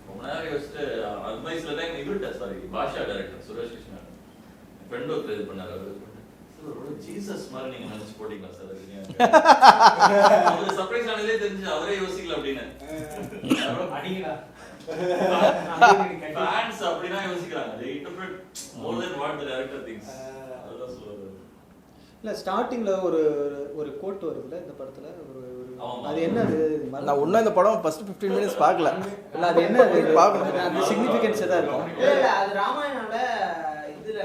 ரொம்ப நேரம் யோசிச்சுட்டு. அட்வைஸ்ல தான் இவர்கிட்ட sorry Baasha director Suresh Krishnan friend work இது பண்ணாரு. அவர் ஜீசஸ் மாதிரி நீங்க நினைச்சு போட்டீங்களா சார்? அது சர்ப்ரைஸ் ஆனதே தெரிஞ்சு அவரே யோசிக்கல அப்படின்னு அடிங்கடா ஃபேன்ஸ் அப்படினா யோசிக்கிறாங்க. they interpret more than what the director thinks. அதுதான் சொல்றது. இல்ல ஸ்டார்டிங்ல ஒரு ஒரு கோட் வருதுல இந்த படத்துல, ஒரு அது என்னது? நான் இன்னும் இந்த படம் ஃபர்ஸ்ட் 15 மினிட்ஸ் பார்க்கல. இல்ல அது என்னது பார்க்கணும், அந்த சிக்னிஃபிகன்ஸ் எதா இருக்கும். இல்ல அது ராமாயணோட இதுல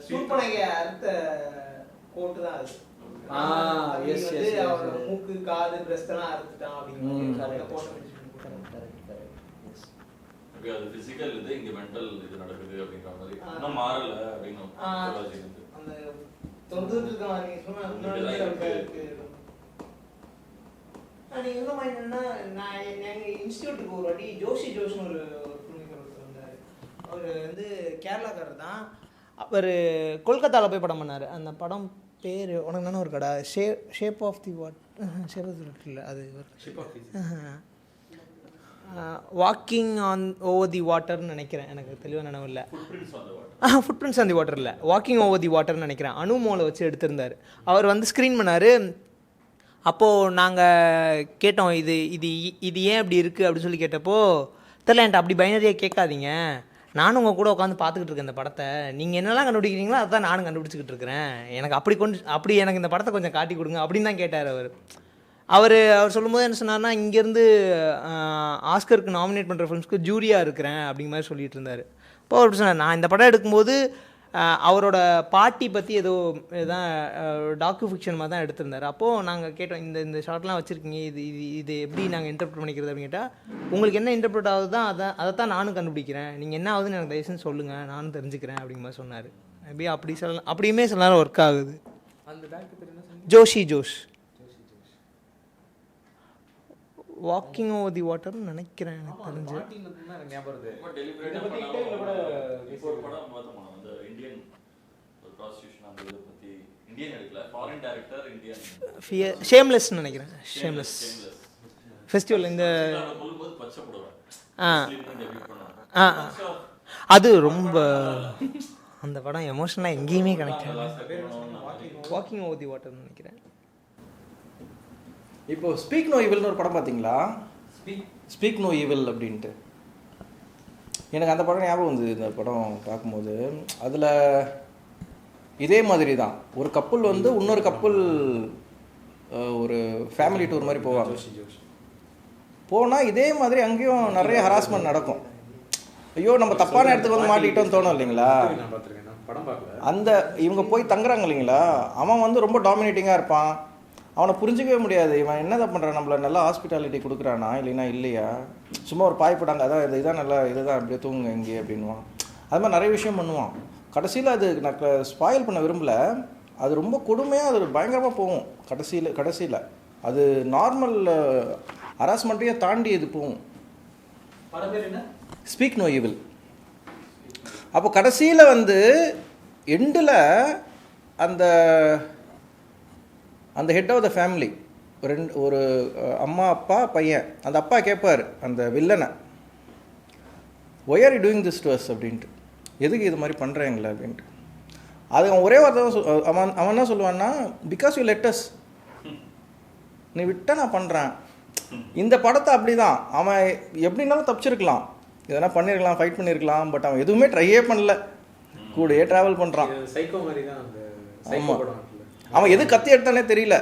சூர்பனக அர்த்த கோட் தான் அது. எஸ் அவரோட மூக்கு காது பிரஸ்ட் எல்லாம் அறுத்துட்டான் அப்படிங்கிற கோட். ஓகே, அது பிசிக்கல் இது, இங்க மென்டல் இது நடக்குது அப்படிங்கிற மாதிரி இன்னும் மாறல அப்படின்னு அந்த தொண்டுட்டு இருக்க நீங்க சொன்ன நீங்க என்ன என்னன்னா, நான் எங்க இன்ஸ்டியூட்டுக்கு ஒரு வாட்டி ஜோஷின்னு ஒரு ஃபில்ம் மேக்கர் ஒருத்தர் வந்தாரு. அவர் வந்து கேரளாக்காரர் தான். அவர் கொல்கத்தாவில் போய் படம் பண்ணார். அந்த படம் பேர் உனக்கு தானே ஒரு கடை shape of the what shape of the water இல்லை, அது வாக்கிங் ஆன் ஓவர் தி வாட்டர்னு நினைக்கிறேன், எனக்கு தெளிவாக நினைவு இல்லை. Footprints on the water இல்லை, வாக்கிங் ஓவர் தி வாட்டர்னு நினைக்கிறேன். அனுமோலை வச்சு எடுத்திருந்தார். அவர் வந்து ஸ்க்ரீன் பண்ணார். அப்போது நாங்கள் கேட்டோம் இது இது இது ஏன் அப்படி இருக்குது அப்படின்னு சொல்லி கேட்டப்போ, தெரியல என்கிட்ட அப்படி பைனரியாக கேட்காதீங்க, நானும் உங்கள் கூட உட்காந்து பார்த்துக்கிட்டு இருக்கேன் இந்த படத்தை, நீங்கள் என்னெல்லாம் கண்டுபிடிக்கிறீங்களோ அதுதான் நானும் கண்டுபிடிச்சிக்கிட்டு இருக்கிறேன், எனக்கு அப்படி எனக்கு இந்த படத்தை கொஞ்சம் காட்டி கொடுங்க அப்படின்னு தான் கேட்டார் அவர் சொல்லும்போது என்ன சொன்னார்னா, இங்கேருந்து ஆஸ்கருக்கு நாமினேட் பண்ணுற ஃபிலிம்ஸ்க்கு ஜூரியாக இருக்கிறேன் அப்படிங்கிற மாதிரி சொல்லிட்டு இருந்தார். அப்போ அவர் சொன்னார், நான் இந்த படம் எடுக்கும்போது அவரோட பாட்டி பற்றி ஏதோ தான் டாக்கு ஃபிக்ஷன் மாதிரி தான் எடுத்திருந்தார். அப்போது நாங்கள் கேட்டோம், இந்த ஷார்ட்லாம் வச்சுருக்கீங்க, இது எப்படி நாங்கள் இன்டர்ப்ரெட் பண்ணிக்கிறது அப்படின்னு கேட்டால், உங்களுக்கு என்ன இன்டர்ப்ரெட் ஆகுது தான் அதை தான் நானும் கண்டுபிடிக்கிறேன், நீங்கள் என்ன ஆகுதுன்னு எனக்கு தயவுசெய்து சொல்லுங்கள், நானும் தெரிஞ்சுக்கிறேன் அப்படிங்கிற மாதிரி சொன்னார். மேபி அப்படி சொல்லலாம், அப்படியுமே சில நேரம் ஒர்க் ஆகுது. அந்த பேங்க் பேர் என்ன சொன்னீங்க? ஜோஷ் வாக்கிங் ஓவர் தி வாட்டர்னு நினைக்கிறேன், எனக்கு தெரிஞ்சு. ஷேம்லெஸ்ன்னு நினைக்கிறேன், ஷேம்லெஸ் ஃபெஸ்டிவல் இந்த அது ரொம்ப அந்த படம் எமோஷனலாக எங்கேயுமே கனெக்ட் ஆகும். வாக்கிங் ஓவர் தி வாட்டர்னு நினைக்கிறேன். இப்போ ஸ்பீக் நோ ஈவில்னு ஒரு படம் பார்த்தீங்களா? ஸ்பீக் நோ ஈவில் அப்படின்ட்டு எனக்கு அந்த படம் ஞாபகம் வந்து இந்த படம் பார்க்கும்போது, அதில் இதே மாதிரி தான் ஒரு கப்புள் வந்து இன்னொரு கப்புள் ஒரு ஃபேமிலி டூர் மாதிரி போவாங்க. போனால் இதே மாதிரி அங்கேயும் நிறைய ஹராஸ்மெண்ட் நடக்கும். ஐயோ நம்ம தப்பான இடத்துக்கு வந்து மாட்டிக்கிட்டோன்னு தோணும் இல்லைங்களா? அந்த இவங்க போய் தங்குறாங்க இல்லைங்களா, அவன் வந்து ரொம்ப டாமினேட்டிங்காக இருப்பான், அவனை புரிஞ்சிக்கவே முடியாது, இவன் என்ன தான் பண்ணுறான், நம்மளை நல்லா ஹாஸ்பிட்டாலிட்டி கொடுக்குறானா இல்லைன்னா இல்லையா, சும்மா ஒரு பாய் போட்டாங்க அதான் இதுதான் நல்லா இதுதான் அப்படியே தூங்குங்க இங்கே அப்படின்வான். அது மாதிரி நிறைய விஷயம் பண்ணுவான். கடைசியில் அது நான் ஸ்பாயில் பண்ண விரும்பலை, அது ரொம்ப கொடுமையாக அது பயங்கரமாக போகும். கடைசியில் அது நார்மல் ஹராஸ்மெண்ட்டையே தாண்டி இது போகும். Speak no evil. அப்போ கடைசியில் வந்து எண்டில் அந்த ஹெட் ஆஃப் த ஃபேமிலி ஒரு அம்மா அப்பா பையன், அந்த அப்பா கேட்பார் அந்த வில்லனை, why are you doing this to us அப்படின்ட்டு, எதுக்கு இது மாதிரி பண்ணுறீங்களா அப்படின்ட்டு. அது அவன் ஒரே வார்த்தை தான் அவன் என்ன சொல்லுவான்னா, பிகாஸ் யூ லெட் அஸ், நீ விட்ட நான் பண்ணுறேன். இந்த படத்தை அப்படி தான் அவன் எப்படின்னாலும் தப்பிச்சிருக்கலாம், எதனா பண்ணியிருக்கலாம், ஃபைட் பண்ணியிருக்கலாம், பட் அவன் எதுவுமே ட்ரையே பண்ணல, கூடயே ட்ராவல் பண்ணுறான். ஆமாம், அவன் எது கத்தி எடுத்தானே தெரியல.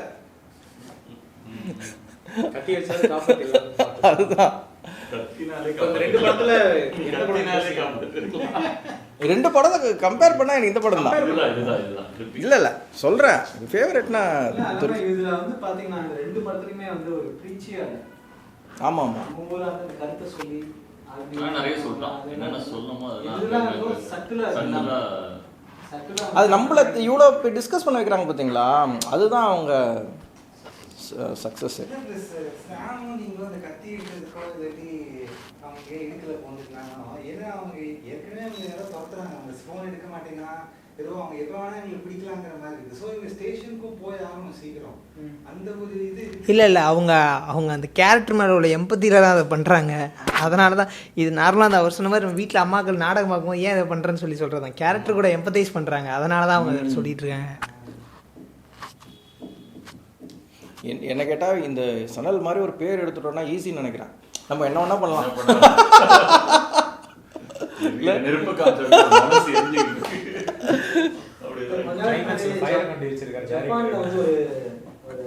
அதுதான் ரெண்டு படத்தை கம்பேர் பண்ணா எனக்கு இந்த படம் தான். இல்ல சொல்றேன் ஃபேவரட்னா இதுல வந்து பாத்தீங்கன்னா இந்த ரெண்டு படத்துலயுமே வந்து ஒரு பிரீச்சியா ஆமா ஆமா அந்த கருத்தை சொல்லி நிறைய சொல்றான், என்னென்ன சொல்லணுமோ அதெல்லாம் சட்டுலா அது நம்மள இவ்வளோ டிஸ்கஸ் பண்ண வைக்கிறாங்க பார்த்தீங்களா, அதுதான் அவங்க சக்ஸஸ். நீங்கள் அந்த கத்தி இருக்கிறதுக்கோ இல்லாட்டி அவங்க இடுக்கல போட்டுருந்தாங்கன்னா, ஏன்னா அவங்க ஏற்கனவே அவங்க யாரோ துரத்துறாங்க, அவங்க ஃபோன் எடுக்க மாட்டேங்கிறான், ஏதோ அவங்க எப்போ வேணால் எங்களுக்கு பிடிக்கலாங்கிற மாதிரி இருக்குது. ஸோ இவங்க ஸ்டேஷனுக்கும் போய் ஆகணும் சீக்கிரம். அந்த ஒரு இது இல்லை அவங்க அந்த கேரக்டர் மேலே உள்ள எம்பத்தியில் தான் அதை பண்ணுறாங்க. அதனால தான் இது நார்மலாக அந்த அவர் சொன்ன மாதிரி நம்ம வீட்டில் அம்மாக்கள் நாடகம் பார்க்கும்போது ஏன் இதை பண்ணுறேன்னு சொல்கிறது தான், கேரக்டர் கூட எம்பத்தைஸ் பண்ணுறாங்க, அதனால தான் அவங்க அதை சொல்லிட்டு இருக்காங்க. என்ன கேட்டால் இந்த சனல் மாதிரி ஒரு பேர் எடுத்துட்டோம்னா ஈஸின்னு நினைக்கிறேன், நம்ம என்ன வேணா பண்ணலாம். நெருப்பு ஜப்பான்ல வந்து ஒரு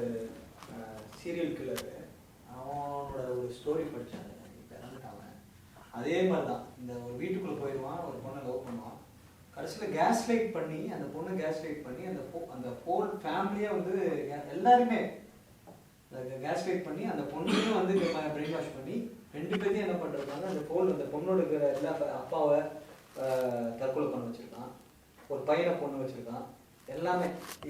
சீரியல் கில்லர், அவனோட ஒரு ஸ்டோரி படிச்சாங்க, அதே மாதிரி தான் இந்த ஒரு வீட்டுக்குள்ள போயிடுவான், ஒரு பொண்ணை லவ் பண்ணுவான், கடைசியில் கேஸ் லைட் பண்ணி அந்த பொண்ணை கேஸ் லைட் பண்ணி அந்த ஹோல் ஃபேமிலியே வந்து எல்லாருமே கேஸ் லைட் பண்ணி அந்த பொண்ணையும் வந்து பிரெயின் வாஷ் பண்ணி ரெண்டு பேரையும் என்ன பண்ணுறாங்க, அந்த பொண்ணோட இருக்கிற எல்லா அப்பாவை தற்கொலை பண்ண வச்சுருக்கான், ஒரு பையனை பொண்ணு வச்சுருக்கான், எல்லாமே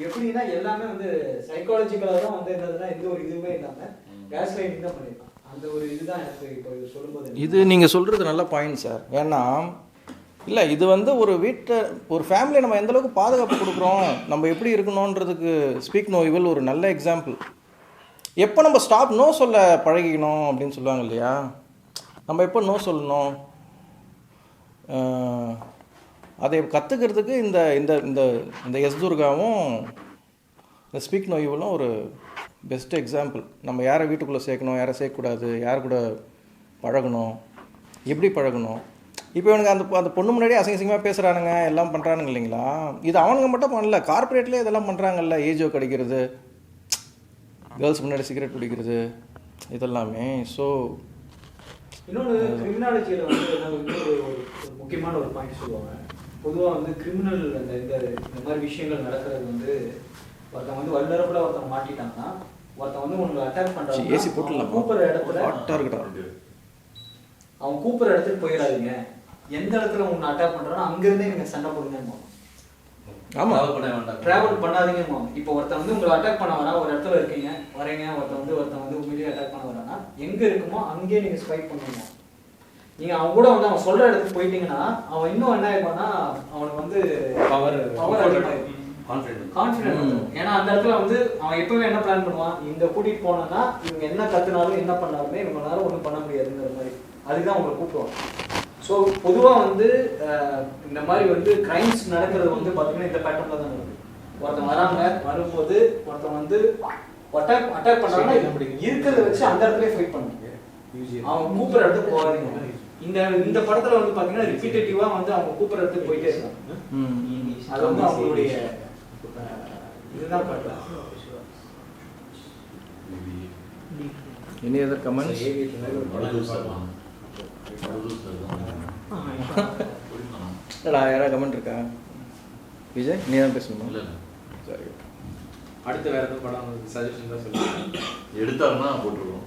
எப்படின்னா எல்லாமே வந்து சைக்காலஜிக்கலாக தான் வந்து என்னதுன்னா எந்த ஒரு இதுவுமே இல்லாமல் கேஸ் லைட்டிங் தான் பண்ணியிருக்கான். அந்த ஒரு இதுதான் எனக்கு இப்போ சொல்லும்போது இது நீங்கள் சொல்கிறது நல்ல பாயிண்ட் சார். ஏன்னா இல்லை இது வந்து ஒரு வீட்டை ஒரு ஃபேமிலியை நம்ம எந்த அளவுக்கு பாதுகாப்பு கொடுக்குறோம், நம்ம எப்படி இருக்கணுன்றதுக்கு ஸ்பீக் நோ இவில் ஒரு நல்ல எக்ஸாம்பிள். எப்போ நம்ம ஸ்டாப் நோ சொல்ல பழகிக்கணும் அப்படின்னு சொல்லுவாங்க இல்லையா, நம்ம எப்போ நோ சொல்லணும் அதை கற்றுக்கிறதுக்கு இந்த இந்த இந்த இந்த எஸ் துர்காவும் இந்த ஸ்பீக் நோ இவலும் ஒரு பெஸ்ட் எக்ஸாம்பிள். நம்ம யாரை வீட்டுக்குள்ளே சேர்க்கணும், யாரை சேர்க்கக்கூடாது, யார் கூட பழகணும், எப்படி பழகணும். இப்போ இவனுக்கு அந்த பொண்ணு முன்னாடி அசிங்கமாக பேசுகிறானுங்க, எல்லாம் பண்ணுறானுங்க இல்லைங்களா. இது அவனுங்க மட்டும் பண்ணல, கார்ப்பரேட்லேயே இதெல்லாம் பண்ணுறாங்கல்ல. ஏஜோ கிடைக்கிறது, கேர்ள்ஸ் முன்னாடி சிகரெட் பிடிக்கிறது, இதெல்லாமே. ஸோ இன்னொன்று கிரிமினாலஜியில் வந்து இன்னொரு ஒரு முக்கியமான ஒரு பாயிண்ட் சொல்லுவாங்க. பொதுவாக வந்து கிரிமினல் அந்த இந்த மாதிரி விஷயங்கள் நடக்கிறது வந்து ஒருத்தன் வந்து வல்லுறப்பட ஒருத்தன் மாட்டிட்டாங்கன்னா, ஒருத்தன் வந்து உங்களை அட்டாக் பண்ணுறாங்க, ஏசி போட்டுலாம் கூப்பிட்ற இடத்துல அவன் கூப்பிட்ற இடத்துக்கு போயிடாதீங்க, எந்த இடத்துல உன்னை அட்டாக் பண்ணுறானோ அங்கேருந்தே நீங்கள் சண்டை போடுங்கம்மா. ஆமாம், ட்ராவல் பண்ணாதீங்கம்மா. இப்போ ஒருத்தன் வந்து உங்களை அட்டாக் பண்ண வரா, ஒரு இடத்துல இருக்கீங்க வரீங்க, ஒருத்தன் வந்து உண்மையிலேயே அட்டாக் பண்ண வரானா எங்கே இருக்குமோ அங்கேயே நீங்கள் ஸ்பைக் பண்ணுங்க. நீங்கள் அவன் கூட வந்து அவன் சொல்கிற இடத்துக்கு போயிட்டீங்கன்னா அவன் இன்னும் என்ன ஆயிருப்பான்னா, அவனுக்கு வந்து பவர் கான்ஃபிடென்ட். ஏன்னா அந்த இடத்துல வந்து அவன் எப்பவுமே என்ன பிளான் பண்ணுவான், இங்கே கூட்டிகிட்டு போனோன்னா இவங்க என்ன கற்றுனாலும் என்ன பண்ணாலுமே இவங்களால ஒன்றும் பண்ண முடியாதுங்கிற மாதிரி. அதுதான் அவங்களை கூப்பிடுவான். ஸோ பொதுவாக வந்து இந்த மாதிரி வந்து கிரைம்ஸ் நடக்கிறது வந்து பார்த்தீங்கன்னா இந்த பேட்டர்னில் தான் நடக்குது. ஒருத்தன் வராங்க, வரும்போது ஒருத்தன் வந்து அட்டாக் பண்ணுறாங்கன்னா இருக்கிறத வச்சு அந்த இடத்துல ஃபைட் பண்ணுங்க, அவன் கூப்பிட்ற இடத்துக்கு போகாதீங்க. இந்த படத்தில் வந்து பார்த்தீங்கன்னா ரிப்பீட்டேட்டிவாக வந்து அவங்க கூப்பிட்ற இடத்துக்கு போயிட்டே இருக்காங்க. அது வந்து அவங்களுடைய இதுதான் காட்டலாம். Any other comments? யாராவது கமெண்ட் இருக்கா? விஜய் நீ தான் பேசணுமா? சரி, அடுத்து வேற எதுவும் படம் சஜஷன் தான் சொல்லுங்க. எடுத்தாருன்னா போட்டுருவோம்.